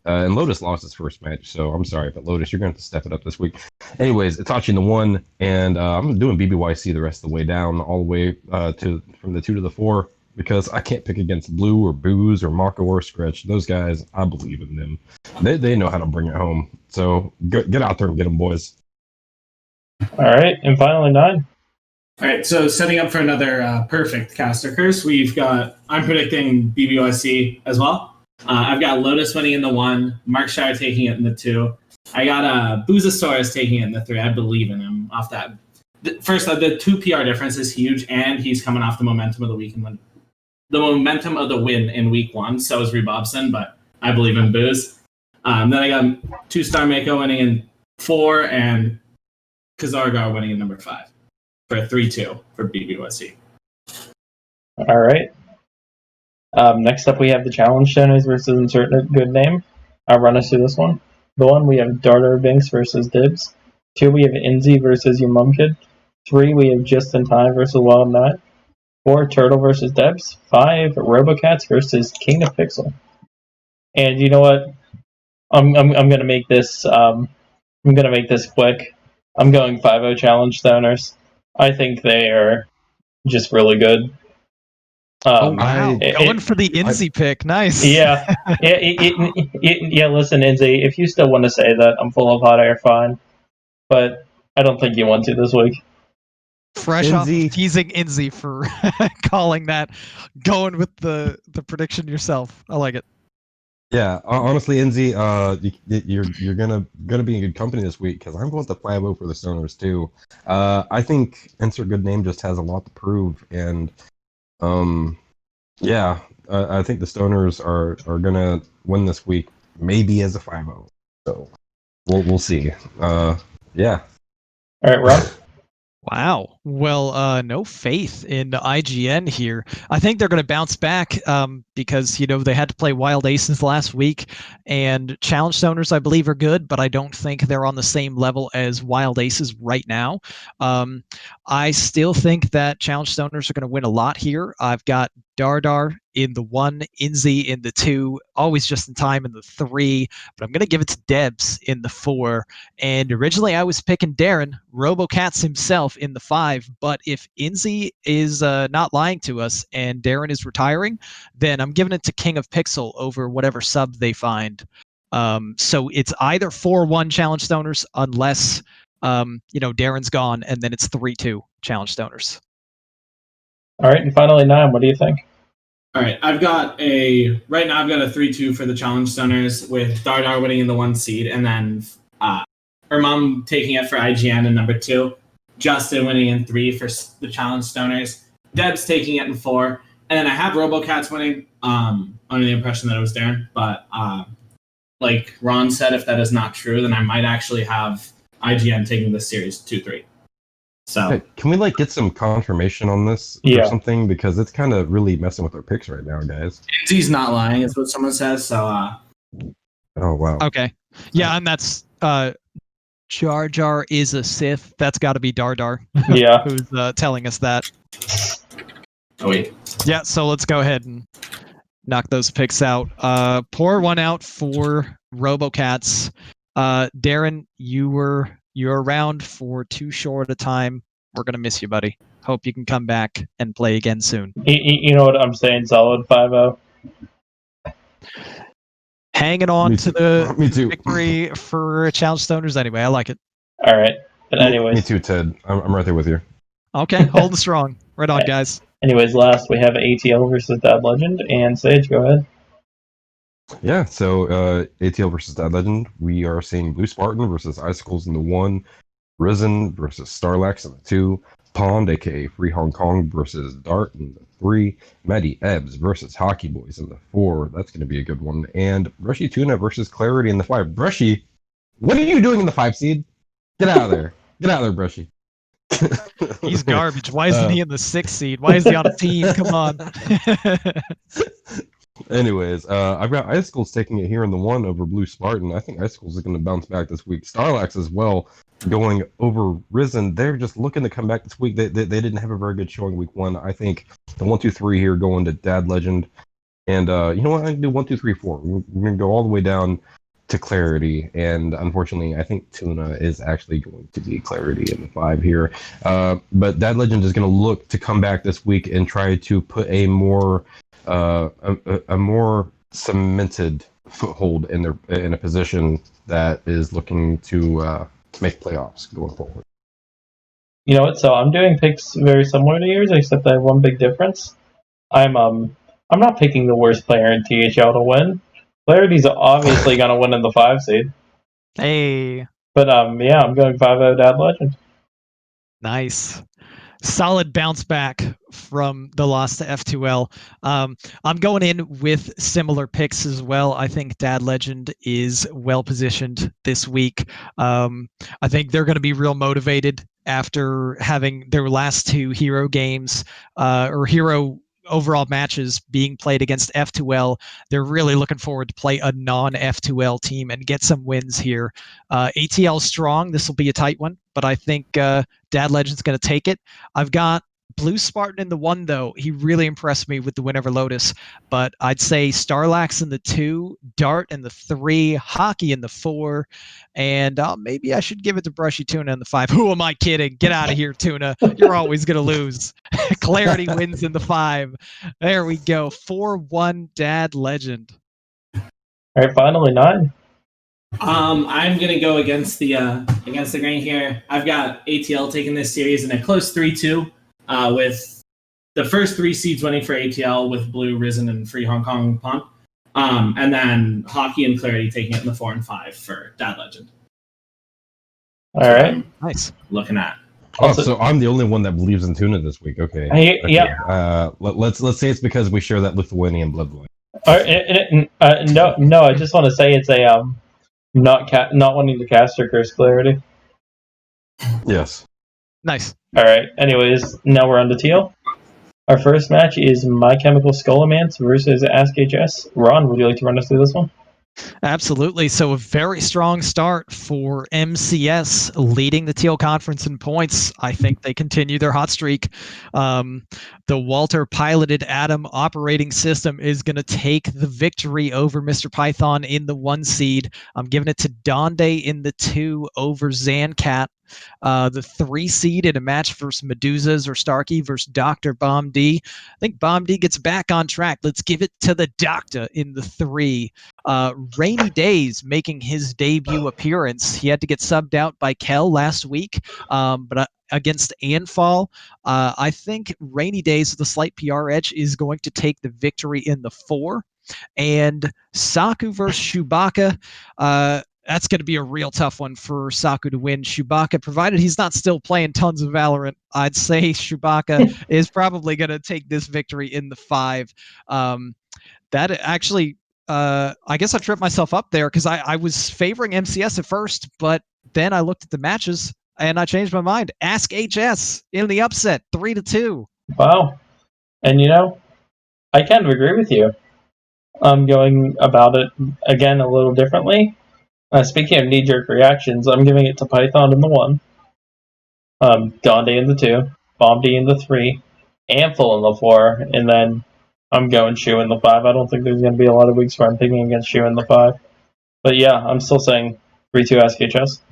And Lotus lost his first match, so I'm sorry, but Lotus, you're going to have to step it up this week. Anyways, Itachi in the 1, and I'm doing BBYC the rest of the way down, all the way from the 2 to the 4, because I can't pick against Blue or Booze or Mako or Scratch. Those guys, I believe in them. They know how to bring it home. So get out there and get them, boys. All right, and finally 9. All right, so setting up for another perfect caster curse, I'm predicting BBYC as well. I've got Lotus winning in the 1, Markshire taking it in the 2. I got Boozosaurus taking it in the 3. I believe in him off that. First, the 2 PR difference is huge, and he's coming off the momentum of the week and the momentum of the win in week 1. So is Rebobson, but I believe in Booze. Then I got 2-star Mako winning in 4, and Kazargar winning in number 5 for a 3-2 for BBYC. All right. Next up, we have the Challenge Donors versus Insert a Good Name. I'll run us through this one. The 1, we have Darter Binks versus Dibs. 2, we have Inzi versus Your Mum Kid. 3, we have Just in Time versus Wild Nut. 4, Turtle versus Debs. 5, Robocats versus King of Pixel. And you know what? I'm gonna make this quick. I'm going 5-0 Challenge Donors. I think they are just really good. Wow, going for the Inzi pick. Nice. Yeah. Yeah, listen, Inzi, if you still want to say that I'm full of hot air, fine. But I don't think you want to this week. Fresh off of teasing Inzi for calling that, going with the prediction yourself. I like it. Yeah, honestly, Inzi, you're gonna be in good company this week, because I'm going to 5-0 for the Stoners too. I think Insert Good Name just has a lot to prove, and yeah, I think the Stoners are gonna win this week, maybe as a 5-0. So we'll see. Yeah. All right, Rob. Wow. Well, no faith in IGN here. I think they're going to bounce back because, they had to play Wild Aces last week, and Challenge Stoners, I believe, are good, but I don't think they're on the same level as Wild Aces right now. I still think that Challenge Stoners are going to win a lot here. I've got Dardar in the 1, Inzi in the 2, always Just in Time in the 3, but I'm going to give it to Debs in the 4. And originally I was picking Darren, RoboCats himself, in the 5, but if Inzi is not lying to us and Darren is retiring, then I'm giving it to King of Pixel over whatever sub they find. So it's either 4-1 Challenge Stoners unless, Darren's gone, and then it's 3-2 Challenge Stoners. All right, and finally, 9, what do you think? All right, I've got a 3-2 for the Challenge Stoners with Dardar winning in the 1 seed, and then Mom taking it for IGN in number 2. Justin winning in 3 for the Challenge Stoners, Deb's taking it in 4, and then I have RoboCats winning under the impression that it was Darren. But like Ron said, if that is not true, then I might actually have IGN taking this series 2-3. So Hey, can we like get some confirmation on this Yeah. or something? Because it's kind of really messing with our picks right now, guys. he's not lying, is what someone says. So Oh wow. Okay. Yeah, and that's Jar Jar is a Sith. That's got to be Dar Dar Yeah. who's telling us that. oh wait, Yeah, so let's go ahead and knock those picks out. Pour one out for RoboCats. Darren, you're around for too short a time. We're gonna miss you, buddy. Hope you can come back and play again soon. You know what I'm saying? Solid 5-0. Hanging on Me to too. the Me too. victory for Challenge Stoners anyway. I like it. All right. But Me anyways, too, Ted. I'm right there with you. Okay, holding strong. Right on, guys. last we have ATL versus Dad Legend, and Sage, go ahead. Yeah, so ATL versus Dad Legend, we are seeing Blue Spartan versus Icicles in the 1, Risen versus Starlax in the 2, Pond, aka Free Hong Kong versus Dart in the 3, Maddie Ebbs versus Hockey Boys in the 4. That's going to be a good one. And Brushy Tuna versus Clarity in the 5. Brushy, what are you doing in the 5 seed? Get out of there. Get out of there, Brushy. He's garbage. Why isn't he in the 6th seed? Why is he on a team? Come on. Anyways, I've got Icicles taking it here in the 1 over Blue Spartan. I think Icicles is going to bounce back this week. Starlax as well, going over Risen. They're just looking to come back this week. They didn't have a very good showing week 1. I think the 1, 2, 3 here going to Dad Legend. And you know what? I can do 1, 2, 3, 4. We're going to go all the way down to Clarity. And unfortunately, I think Tuna is actually going to be Clarity in the 5 here. But Dad Legend is going to look to come back this week and try to put a more a more cemented foothold in a position that is looking to make playoffs going forward. You know what? So I'm doing picks very similar to yours, except I have one big difference. I'm not picking the worst player in THL to win. Clarity's obviously gonna win in the 5 seed. Hey, But yeah, I'm going 5-0 Dad Legend. nice. Solid bounce back from the loss to F2L. I'm going in with similar picks as well. I think Dad Legend is well positioned this week. I think they're going to be real motivated after having their last 2 hero games or hero overall matches being played against F2L. They're really looking forward to play a non-F2L team and get some wins here. ATL strong. This will be a tight one, but I think Dad Legend's going to take it. I've got Blue Spartan in the 1, though. He really impressed me with the win over Lotus, but I'd say Starlax in the 2, Dart in the 3, Hockey in the 4, and maybe I should give it to Brushy Tuna in the 5. Who am I kidding? Get out of here, Tuna. You're always going to lose. Clarity wins in the 5. There we go. 4-1 Dad Legend. All right, finally 9. I'm gonna go against the grain here. I've got ATL taking this series in a close 3-2, with the first 3 seeds winning for ATL with Blue, Risen, and Free Hong Kong Pond, and then Hockey and Clarity taking it in the 4 and 5 for Dad Legend. All right. Nice. Looking at. Also- So I'm the only one that believes in Tuna this week. Okay. Hey, Okay. yeah. Let's say it's because we share that Lithuanian bloodline. No. I just want to say it's a not wanting to cast or curse Clarity. Yes. Nice. All right. Anyways, now we're on to Teal. Our first match is My Chemical Skullomance versus Ask HS. Ron, would you like to run us through this one? Absolutely. So a very strong start for MCS, leading the Teal Conference in points. I think they continue their hot streak. The Walter piloted Atom operating system is going to take the victory over Mr. Python in the 1 seed. I'm giving it to Donde in the 2 over Zancat. The 3 seed in a match versus Medusas or Starkey versus Dr. Bomb D. I think Bomb D gets back on track. Let's give it to the Doctor in the 3. Rainy Days making his debut appearance. He had to get subbed out by Kel last week, but against Anfall, I think Rainy Days with a slight PR edge is going to take the victory in the 4. And Saku versus Chewbacca. that's going to be a real tough one for Saku to win. Chewbacca, provided he's not still playing tons of Valorant, I'd say Chewbacca is probably going to take this victory in the 5. That actually, I guess I tripped myself up there because I was favoring MCS at first, but then I looked at the matches and I changed my mind. Ask HS in the upset, 3-2. Wow. And I kind of agree with you. I'm going about it again a little differently. Speaking of knee-jerk reactions, I'm giving it to Python in the 1, Donde in the 2, Bombdy in the 3, Amphil in the 4, and then I'm going Shu in the 5. I don't think there's going to be a lot of weeks where I'm picking against Shu in the 5. But yeah, I'm still saying 3-2 SKHS.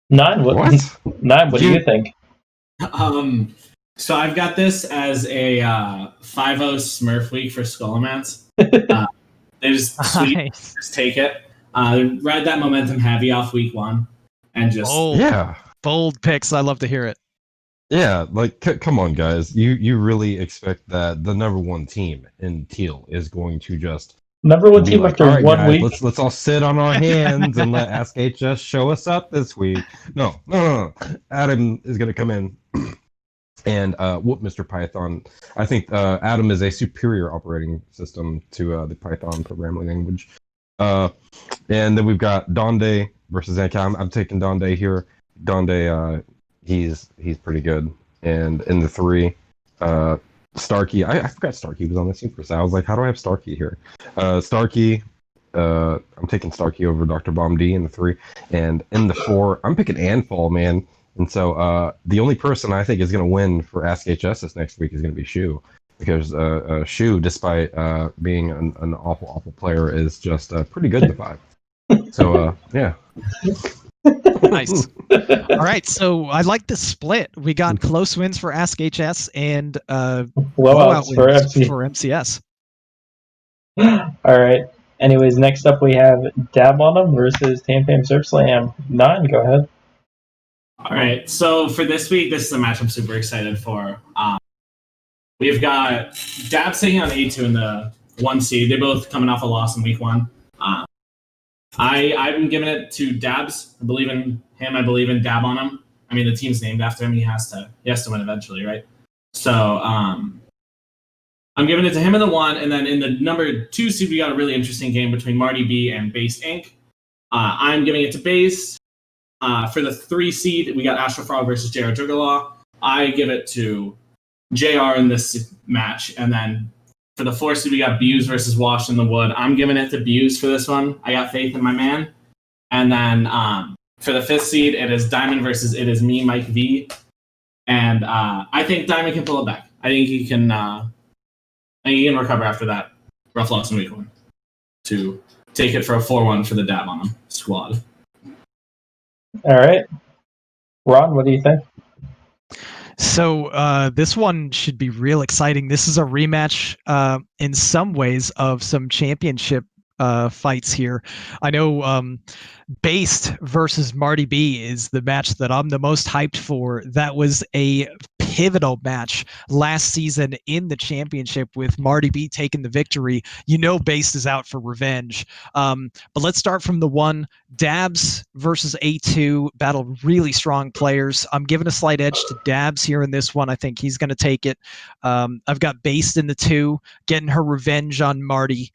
9, what do you think? So I've got this as a 5-0 Smurf week for Skullomance. They just just take it. Ride that momentum heavy off week 1, and just bold picks. I love to hear it. Yeah, like come on, guys. You really expect that the number 1 team in Teal is going to just number 1 team after right, 1 guys, week? Let's all sit on our hands and let Ask HS show us up this week. No. Adam is going to come in and whoop Mr. Python. I think Adam is a superior operating system to the Python programming language. And then we've got Donde versus Zanka. I'm taking Donde here. Donde, he's pretty good. And in the 3, Starkey. I forgot Starkey was on the team for a second. I was like, how do I have Starkey here? Starkey. I'm taking Starkey over Dr. Bomb D in the 3. And in the 4, I'm picking Anfall, man. And so the only person I think is going to win for Ask HS this next week is going to be Shu. Because Shu, despite being an awful player, is just pretty good in the 5. So, yeah. Nice. All right, so I like the split. We got close wins for Ask HS and blowout wins for MCS. All right. Anyways, next up we have Dab on them versus Tampam Surf Slam. 9, go ahead. All right, so for this week, this is a match I'm super excited for. We've got Dabs taking on A2 in the 1 seed. They're both coming off a loss in week 1. I'm giving it to Dabs. I believe in him. I believe in Dab on him. I mean, the team's named after him. He has to win eventually, right? So I'm giving it to him in the 1, and then in the number 2 seed, we got a really interesting game between Marty B and Based Inc. I'm giving it to Based. For the 3 seed, we got Astro Frog versus JR Juggalaw. I give it to JR in this match, and then for the 4 seed, we got Buse versus Wash in the Wood. I'm giving it to Buse for this one. I got faith in my man. And then for the 5th seed, it is Diamond versus It Is Me, Mike V. And I think Diamond can pull it back. I think he can recover after that rough loss in week 1 to take it for a 4-1 for the Dab on him squad. All right. Ron, what do you think? So this one should be real exciting. This is a rematch in some ways of some championship fights here. I know Based versus Marty B is the match that I'm the most hyped for. That was a pivotal match last season in the championship with Marty B taking the victory. Based is out for revenge. But let's start from the 1. Dabs versus A2 battle really strong players. I'm giving a slight edge to Dabs here in this one. I think he's going to take it. I've got Based in the 2, getting her revenge on Marty.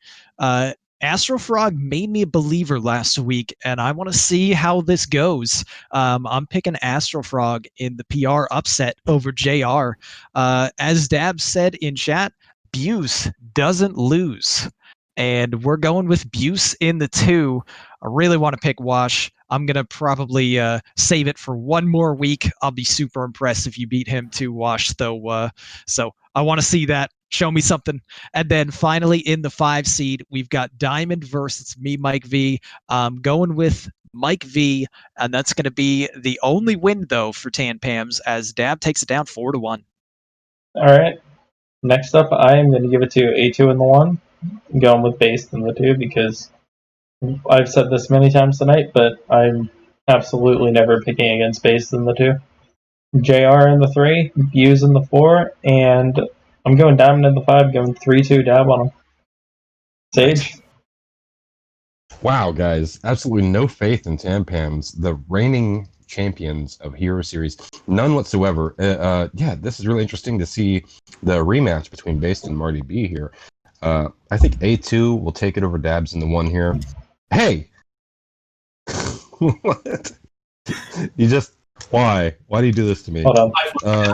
Astro Frog made me a believer last week, and I want to see how this goes. I'm picking Astro Frog in the PR upset over JR. As Dab said in chat, Buse doesn't lose. And we're going with Buse in the 2. I really want to pick Wash. I'm going to probably save it for 1 more week. I'll be super impressed if you beat him to Wash, though. So I want to see that. Show me something. And then finally in the 5 seed, we've got Diamond versus me, Mike V. Going with Mike V, and that's going to be the only win, though, for Tan Pams as Dab takes it down 4-1. All right. Next up, I am going to give it to A2 in the 1. I'm going with Based in the 2 because I've said this many times tonight, but I'm absolutely never picking against Based in the 2. JR in the 3, Buse in the 4, and I'm going Diamond in the 5, going 3-2 Dab on him. Sage? Wow, guys, absolutely no faith in Tampams, the reigning champions of Hero Series, none whatsoever. Yeah, this is really interesting to see the rematch between Based and Marty B here. I think A2 will take it over Dabs in the one here. Hey, what? You just why? Why do you do this to me? Hold on.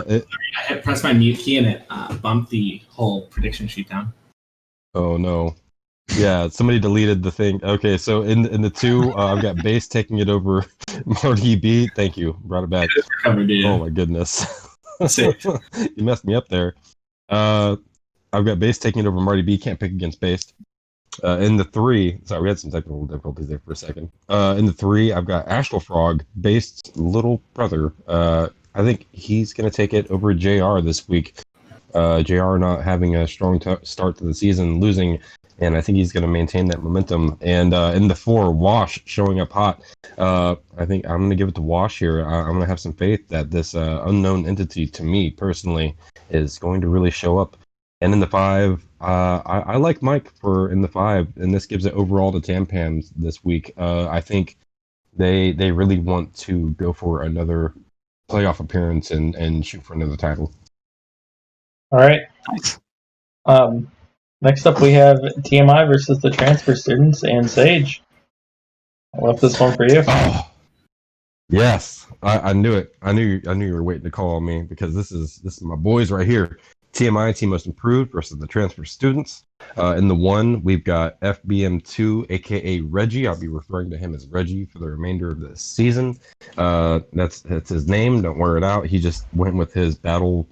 It, I hit press my mute key and it bumped the whole prediction sheet down. oh no. Yeah, somebody deleted the thing. Okay, so in the two, I've got Base taking it over Marty B. Thank you, brought it back. Recovered, yeah. Oh my goodness, Safe. you messed me up there. I've got Base taking it over Marty B. Can't pick against Base. In the three, sorry, we had some technical difficulties there for a second. In the three, I've got Astral Frog, Base's little brother. I think he's gonna take it over JR this week. JR not having a strong start to the season, losing. And I think he's going to maintain that momentum. And in the four, Wash showing up hot. I think I'm going to give it to Wash here. I'm going to have some faith that this unknown entity, to me personally, is going to really show up. And in the five, I like Mike for in the five, and this gives it overall to Tampams this week. I think they really want to go for another playoff appearance and shoot for another title. All right. Nice. Next up, we have TMI versus the transfer students and Sage. I left this one for you. Oh, yes, I knew it. I knew you were waiting to call on me because this is my boys right here. TMI, Team Most Improved versus the transfer students. In the one, we've got FBM2, aka Reggie. I'll be referring to him as Reggie for the remainder of the season. That's his name. Don't wear it out. He just went with his battle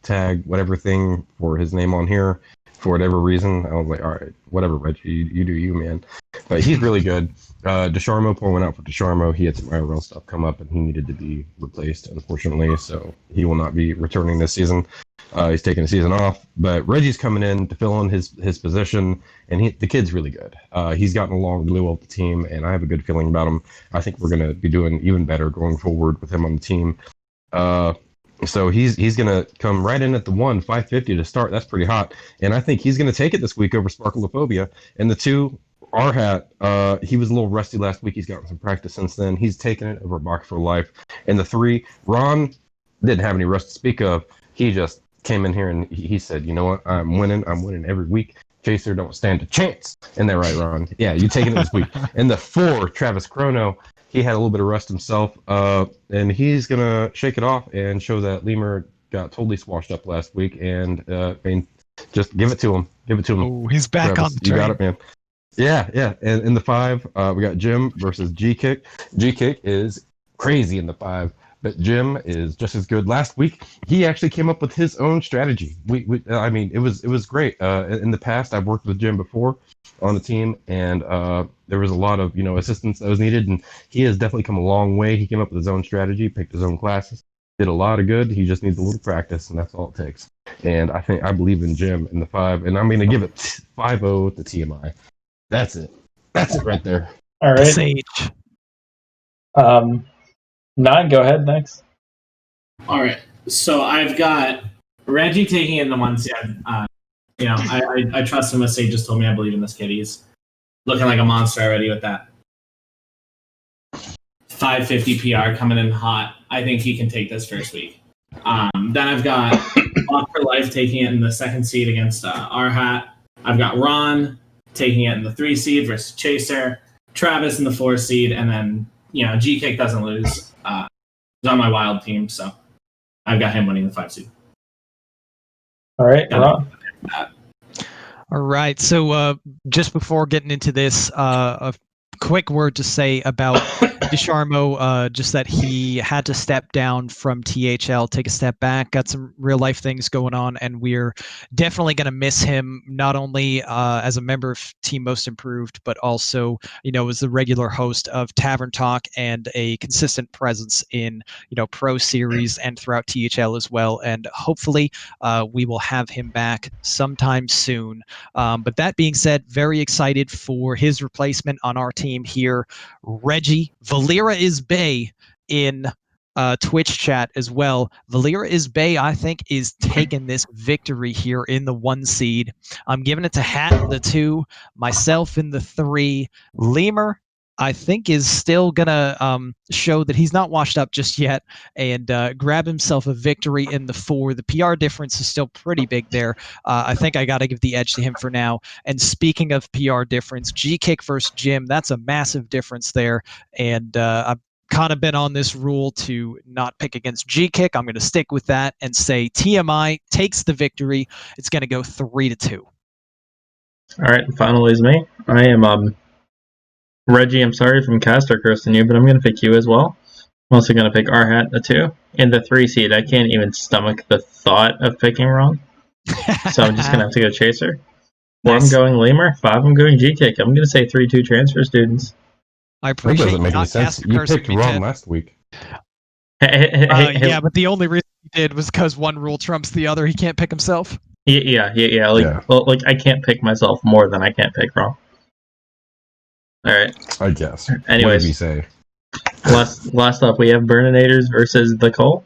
tag, whatever thing for his name on here. For whatever reason, I was like, all right, whatever, Reggie, you do you, man. But he's really good. DeSharmo pulling out for DeSharmo. He had some IRL stuff come up, and he needed to be replaced, unfortunately. So he will not be returning this season. He's taking a season off. But Reggie's coming in to fill in his position, and the kid's really good. He's gotten along really well with the team, and I have a good feeling about him. I think we're going to be doing even better going forward with him on the team. So he's gonna come right in at the 550 to start. That's pretty hot, and I think he's gonna take it this week over Sparkleophobia. And the two, R-Hat, he was a little rusty last week. He's gotten some practice since then. He's taken it over Box for Life. And the three, Ron didn't have any rust to speak of. He just came in here and he said, you know what, I'm winning every week. Chaser don't stand a chance. Isn't that right, Ron? Yeah, you taking it this week. And the four, Travis Chrono. He had a little bit of rust himself, and he's going to shake it off and show that Lemur got totally swashed up last week. And just give it to him. Give it to him. Oh, he's back Travis, on the train. You got it, man. Yeah. And in the five, we got Jim versus G-Kick. G-Kick is crazy in the five, but Jim is just as good. Last week, he actually came up with his own strategy. I mean, it was great. In the past, I've worked with Jim before on the team, and there was a lot of assistance that was needed, and he has definitely come a long way. He came up with his own strategy, picked his own classes, did a lot of good. He just needs a little practice, and that's all it takes. And I believe in Jim in the five, and I'm going to give it 5-0 to TMI. That's it right there. All right. Sage. 9, go ahead next. All right. So I've got Reggie taking it in the one seed. I trust him. As Sage just told me, I believe in this kid. He's looking like a monster already with that 550 PR coming in hot. I think he can take this first week. Then I've got Lock for Life taking it in the second seed against R-Hat. I've got Ron taking it in the 3 seed versus Chaser. Travis in the 4 seed, and then G-Kick doesn't lose. He's on my wild team, so I've got him winning the 5 seed. All right, Ron. All right. So just before getting into this, a quick word to say about DeSharmo, just that he had to step down from THL, take a step back, got some real life things going on, and we're definitely going to miss him, not only as a member of Team Most Improved, but also, as the regular host of Tavern Talk and a consistent presence in, Pro Series and throughout THL as well. And hopefully we will have him back sometime soon. But that being said, very excited for his replacement on our team here, Reggie. Valera is Bay in Twitch chat as well. Valera is Bay, I think, is taking this victory here in the 1 seed. I'm giving it to Hat in the 2, myself in the 3. Lemur, I think, is still gonna show that he's not washed up just yet and grab himself a victory in the 4. The PR difference is still pretty big there. I think I got to give the edge to him for now. And speaking of PR difference, G Kick versus Jim, that's a massive difference there. And I'm kind of been on this rule to not pick against G Kick. I'm going to stick with that and say TMI takes the victory. It's going to go 3-2. All right, and finally is me. I am Reggie. I'm sorry if I'm caster cursing you, but I'm going to pick you as well. I'm also going to pick R Hat in the 2. In the 3 seed, I can't even stomach the thought of picking wrong, so I'm just going to have to go Chaser. 4, Nice. I'm going Lemur. 5, I'm going G Kick. I'm going to say 3-2 transfer, students. I That appreciate doesn't you make any not sense. caster You cursing picked me, Ron Ted. last week. Yeah, but the only reason he did was because one rule trumps the other. He can't pick himself. Yeah. Yeah. Well, like I can't pick myself more than I can't pick wrong. All right. I guess. Anyways. What did he say? Last up, we have Burninator's versus the Cole.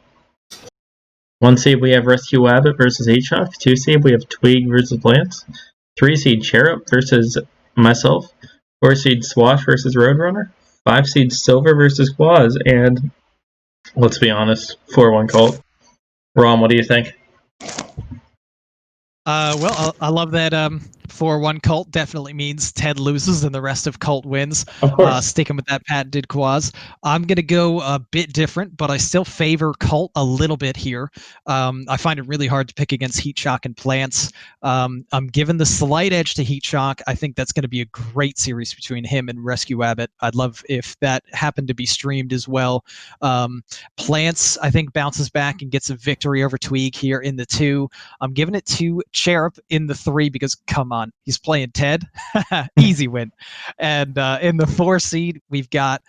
1 seed, we have Rescue Abbott versus H-Shock. 2 seed, we have Tweeg versus Lance. 3 seed, Cherub versus myself. 4 seed, Swash versus Roadrunner. 5 seed, Silver versus Quaz. And let's be honest, 4-1 Colt. Ron, what do you think? Well, I love that 4-1 Colt definitely means Ted loses and the rest of Colt wins. Of course. Sticking with that patented Quaz. I'm going to go a bit different, but I still favor Colt a little bit here. I find it really hard to pick against Heat Shock and Plants. I'm giving the slight edge to Heat Shock. I think that's going to be a great series between him and Rescue Abbott. I'd love if that happened to be streamed as well. Plants, I think, bounces back and gets a victory over Tweeg here in the 2. I'm giving it to Cherub in the 3 because, come on, he's playing Ted. Easy win. And in the 4 seed, we've got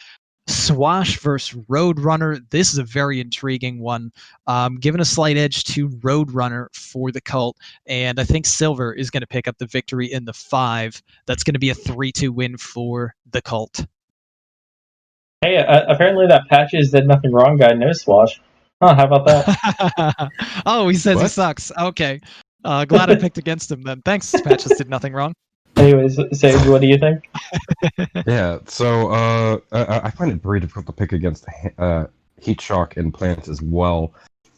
Swash versus Roadrunner. This is a very intriguing one. Giving a slight edge to Roadrunner for the Cult. And I think Silver is going to pick up the victory in the 5. That's going to be a 3-2 win for the Cult. Hey, apparently that Patches did nothing wrong guy knows Swash. Huh, how about that? Oh, he says he What? sucks. Okay. Glad I picked against him then. Thanks, Patches did nothing wrong. Anyways, Sage, what do you think? Yeah, so I find it very difficult to pick against Heat Shock and Plants as well.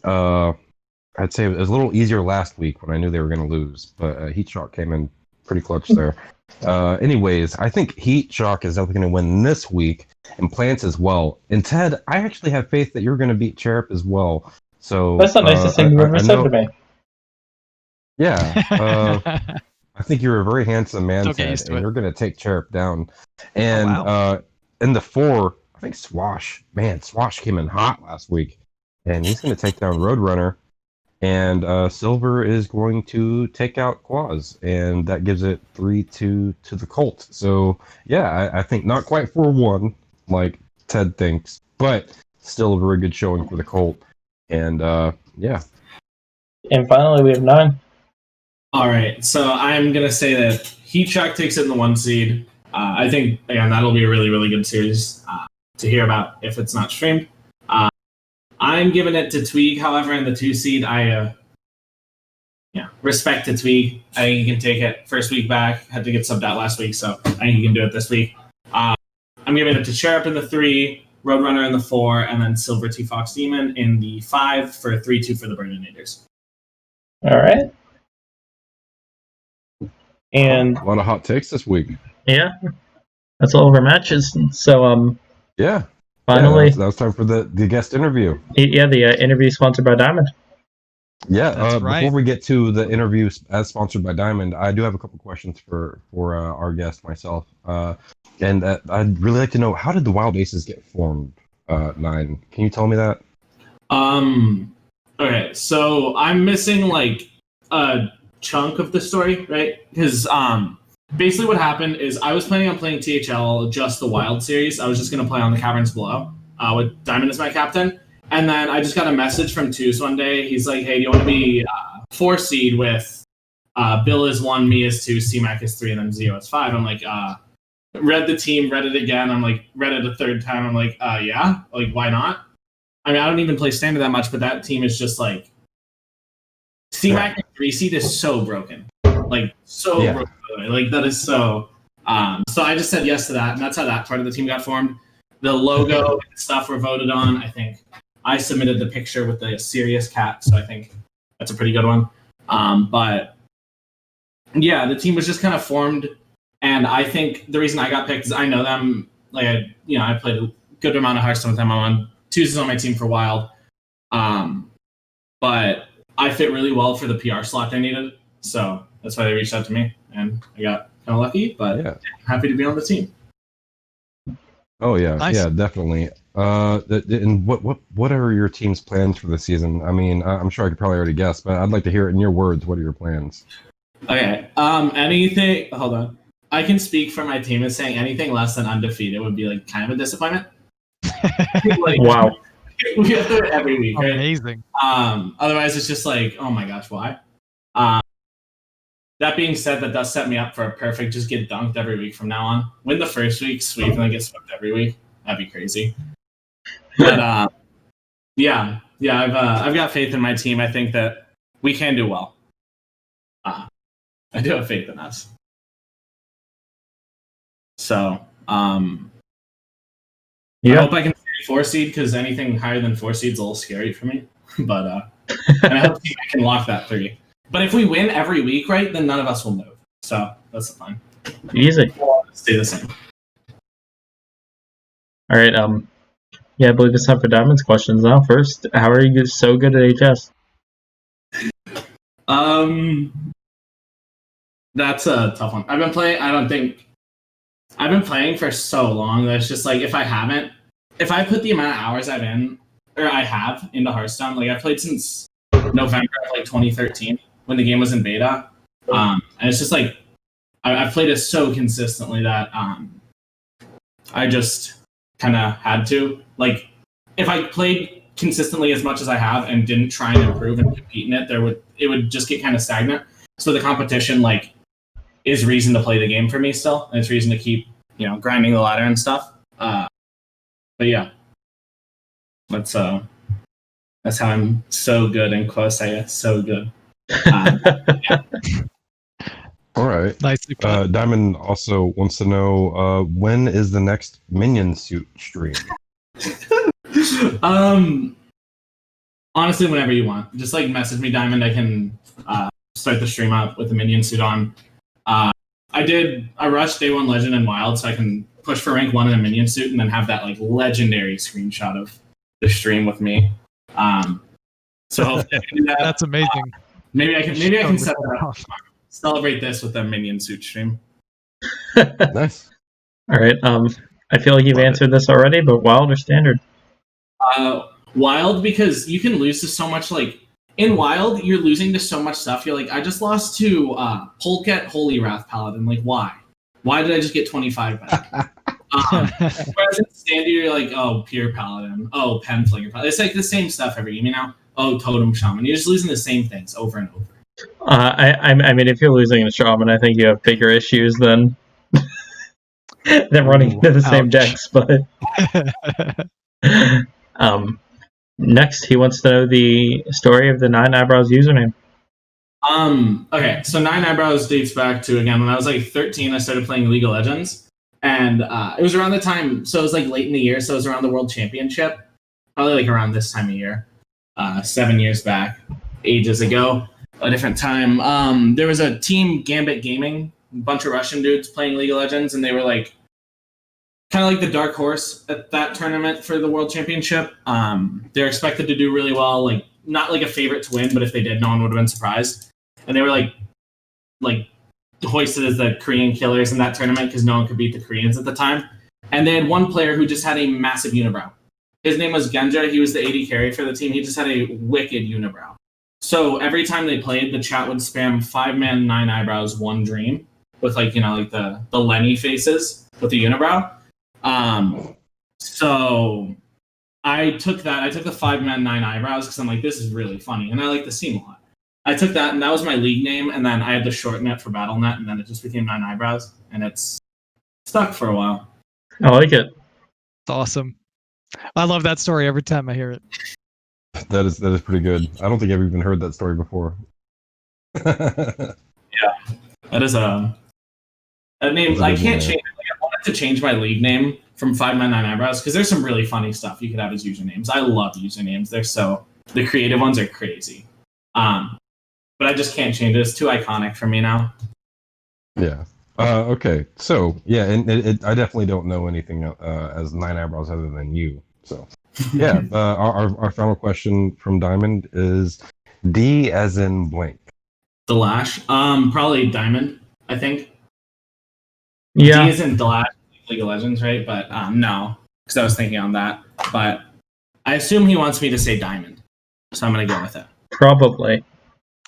I'd say it was a little easier last week when I knew they were going to lose, but Heat Shock came in pretty clutch there. Anyways, I think Heat Shock is definitely going to win this week, and Plants as well. And Ted, I actually have faith that you're going to beat Cherub as well. So That's the nicest thing you've ever said to me. Yeah, I think you're a very handsome man, Don't get Ted, used to and it. you're going to take Cherub down. And wow. In the 4, I think Swash came in hot last week, and he's going to take down Roadrunner. And Silver is going to take out Quaz, and that gives it 3-2 to the Colt. So, yeah, I think not quite 4-1 like Ted thinks, but still a very good showing for the Colt. And, yeah. And finally, we have 9. All right, so I'm gonna say that Heat Shock takes it in the 1 seed. I think again that'll be a really, really good series to hear about if it's not streamed. I'm giving it to Tweeg, however, in the 2 seed. Respect to Tweeg. I think he can take it first week back. Had to get subbed out last week, so I think he can do it this week. I'm giving it to Cherub in the 3, Roadrunner in the 4, and then Silver T Fox Demon in the 5 for a 3-2 for the Burninators. All right. And A lot of hot takes this week. yeah, that's all of our matches. So Yeah. finally, Yeah, that was time for the guest interview. the interview sponsored by Diamond. Yeah, That's right. Before we get to the interview as sponsored by Diamond, I do have a couple questions for our guest, myself. And I'd really like to know, how did the Wild Aces get formed, 9? Can you tell me that? Okay, so I'm missing like a chunk of the story, right? Because basically what happened is I was planning on playing THL just the Wild series. I was just going to play on the Caverns Below with Diamond as my captain. And then I just got a message from Toos one day. He's like, hey, do you want to be 4 seed with Bill is 1, me is 2, C-Mac is 3, and then Zio is 5. I'm like, read the team, read it again. I'm like, read it a third time. I'm like, yeah, like, why not? I mean, I don't even play standard that much, but that team is just like C-Mac 3 seed is so broken. Like, so broken. Like, that is so... so I just said yes to that, and that's how that part of the team got formed. The logo and stuff were voted on. I think I submitted the picture with the serious cat, so I think that's a pretty good one. But yeah, the team was just kind of formed, and I think the reason I got picked is I know them. Like, I played a good amount of Hearthstone with them. I'm on Tuesdays on my team for Wild, but I fit really well for the PR slot they needed, so that's why they reached out to me, and I got kind of lucky. But happy to be on the team. Oh yeah, Nice. yeah, definitely. And what are your team's plans for the season? I mean, I'm sure I could probably already guess, but I'd like to hear it in your words. What are your plans? Okay. Anything. Hold on. I can speak for my team as saying anything less than undefeated would be like kind of a disappointment. Like, Wow. We have to do it every week, right? Amazing. Otherwise, it's just like, oh my gosh, why? That being said, that does set me up for a perfect just get dunked every week from now on. Win the first week, sweep, and then get swept every week. That'd be crazy. But yeah, I've got faith in my team. I think that we can do well. I do have faith in us. So I hope I can stay 4 seed because anything higher than 4 seed is a little scary for me. But and I hope I can lock that 3. But if we win every week, right, then none of us will move. So that's the plan. Easy. We'll stay the same. All right. Yeah, I believe it's time for Diamond's questions now. First, how are you so good at HS? That's a tough one. I've been playing for so long that it's just like if I put the amount of hours I have into Hearthstone, like I've played since November of like 2013 when the game was in beta, and it's just like I've played it so consistently that I just kind of had to. Like if I played consistently as much as I have and didn't try and improve and compete in it, it would just get kind of stagnant. So the competition like is reason to play the game for me still, and it's reason to keep grinding the ladder and stuff. But yeah, that's how I'm so good in quotes. I guess so good. Yeah. All right. Nicely put. Diamond also wants to know when is the next Minion Suit stream? Honestly, whenever you want, just like message me, Diamond. I can start the stream up with the Minion Suit on. I rushed Day 1 Legend and Wild, so I can push for rank 1 in a Minion Suit and then have that like legendary screenshot of the stream with me. So hopefully I can do that. That's amazing. Maybe I can set that up. Celebrate this with a Minion Suit stream. Nice. All right. I feel like you've answered this already, but Wild or Standard? Wild, because you can lose to so much. Like in Wild, you're losing to so much stuff. You're like, I just lost to Polket Holy Wrath Paladin. Like, why? Why did I just get 25 back? Whereas in Standard, you're like, oh, Pure Paladin. Oh, Penflinger Paladin. It's like the same stuff every game, Oh, Totem Shaman. You're just losing the same things over and over. I mean, if you're losing a Shaman, I think you have bigger issues than running into the same decks. But next, he wants to know the story of the 9eyebrows username. Okay, so 9eyebrows dates back to, again, when I was like 13, I started playing League of Legends. And it was around the time, so it was like late in the year, so it was around the World Championship. Probably like around this time of year. 7 years back, ages ago, a different time. There was a team, Gambit Gaming, a bunch of Russian dudes playing League of Legends, and they were like kind of like the dark horse at that tournament for the World Championship. They're expected to do really well, like not like a favorite to win, but if they did, no one would have been surprised. And they were like hoisted as the Korean killers in that tournament because no one could beat the Koreans at the time. And they had one player who just had a massive unibrow. His name was Genja. He was the AD carry for the team. He just had a wicked unibrow. So every time they played, the chat would spam 5-man, 9eyebrows, 1 dream with like the Lenny faces with the unibrow. So I took that. I took the 5-man, 9eyebrows because I'm like, this is really funny, and I like the scene a lot. I took that, and that was my league name, and then I had to shorten it for BattleNet, and then it just became 9eyebrows, and it's stuck for a while. I like it. It's awesome. I love that story every time I hear it. That is pretty good. I don't think I've even heard that story before. That is a name. That's a I good can't one, change it. Like, I wanted to change my league name from 599eyebrows because there's some really funny stuff you could have as usernames. I love usernames. The creative ones are crazy. But I just can't change it. It's too iconic for me now. Yeah. Okay. So yeah, and I definitely don't know anything as Nine Eyebrows other than you. So yeah. Our final question from Diamond is D as in blank. The Lash. Probably Diamond, I think. Yeah. D isn't The Lash, League of Legends, right? But no, because I was thinking on that. But I assume he wants me to say Diamond, so I'm gonna go with it. Probably.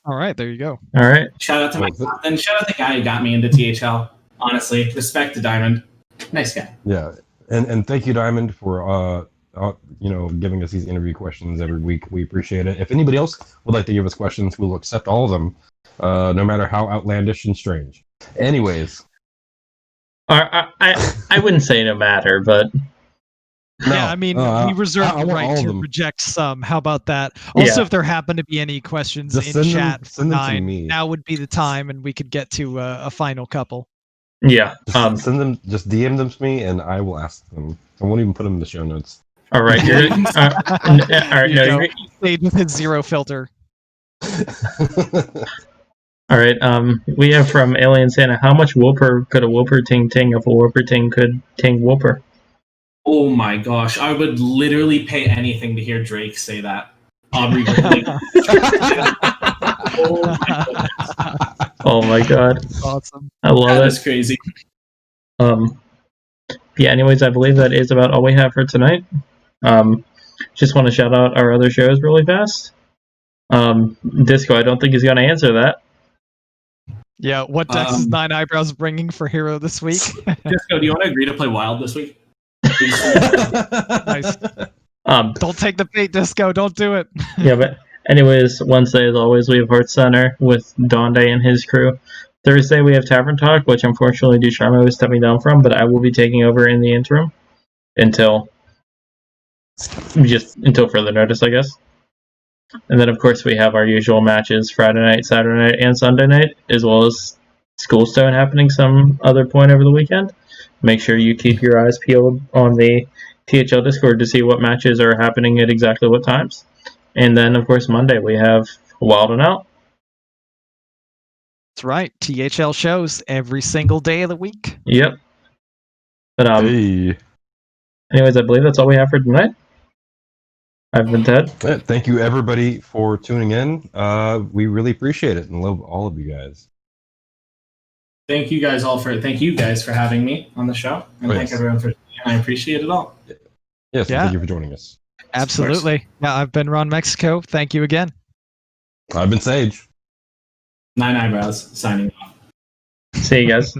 All right, there you go. All right. Shout out to my captain. Shout out the guy who got me into THL. Honestly, respect to Diamond. Nice guy. Yeah. And thank you, Diamond, for giving us these interview questions every week. We appreciate it. If anybody else would like to give us questions, we'll accept all of them, no matter how outlandish and strange. Anyways. I wouldn't say no matter, but No, Yeah, I mean, we reserve I the want right all of to them. reject some. How about that? Also, Yeah. if there happen to be any questions Just in send them- chat for send them to 9, me. now would be the time, and we could get to a final couple. yeah. Just send them, just DM them to me, and I will ask them. I won't even put them in the show notes. All right. You're, all right. You No. go. You're, Sage with his zero filter. all right. We have from Alien Santa. How much whooper could a whooper ting ting if a whooper ting could ting whooper? Oh my gosh, I would literally pay anything to hear Drake say that. Aubrey. Like, oh my goodness. Oh my god. Awesome. I love That it. is crazy. Yeah, anyways, I believe that is about all we have for tonight. Just want to shout out our other shows really fast. Disco, I don't think he's going to answer that. Yeah, what decks is Nine Eyebrows bringing for Hero this week? Disco, do you want to agree to play Wild this week? Nice. Don't take the bait, Disco. Don't do it. Yeah, but anyways, Wednesday, as always, we have Heart Center with Donde and his crew. Thursday, we have Tavern Talk, which unfortunately Ducharme is stepping down from, but I will be taking over in the interim until further notice, I guess. And then, of course, we have our usual matches Friday night, Saturday night, and Sunday night, as well as Schoolstone happening some other point over the weekend. Make sure you keep your eyes peeled on the THL Discord to see what matches are happening at exactly what times. And then, of course, Monday, we have Wild and Out. That's right. THL shows every single day of the week. Yep. But Hey. anyways, I believe that's all we have for tonight. I've been Ted. Thank you, everybody, for tuning in. We really appreciate it and love all of you guys. Thank you guys for having me on the show. And thank everyone for I appreciate it all. Yes, Yeah. thank you for joining us. Absolutely. Yeah, I've been RonMexico. Thank you again. I've been Sage. Nine Eyebrows signing off. See you guys.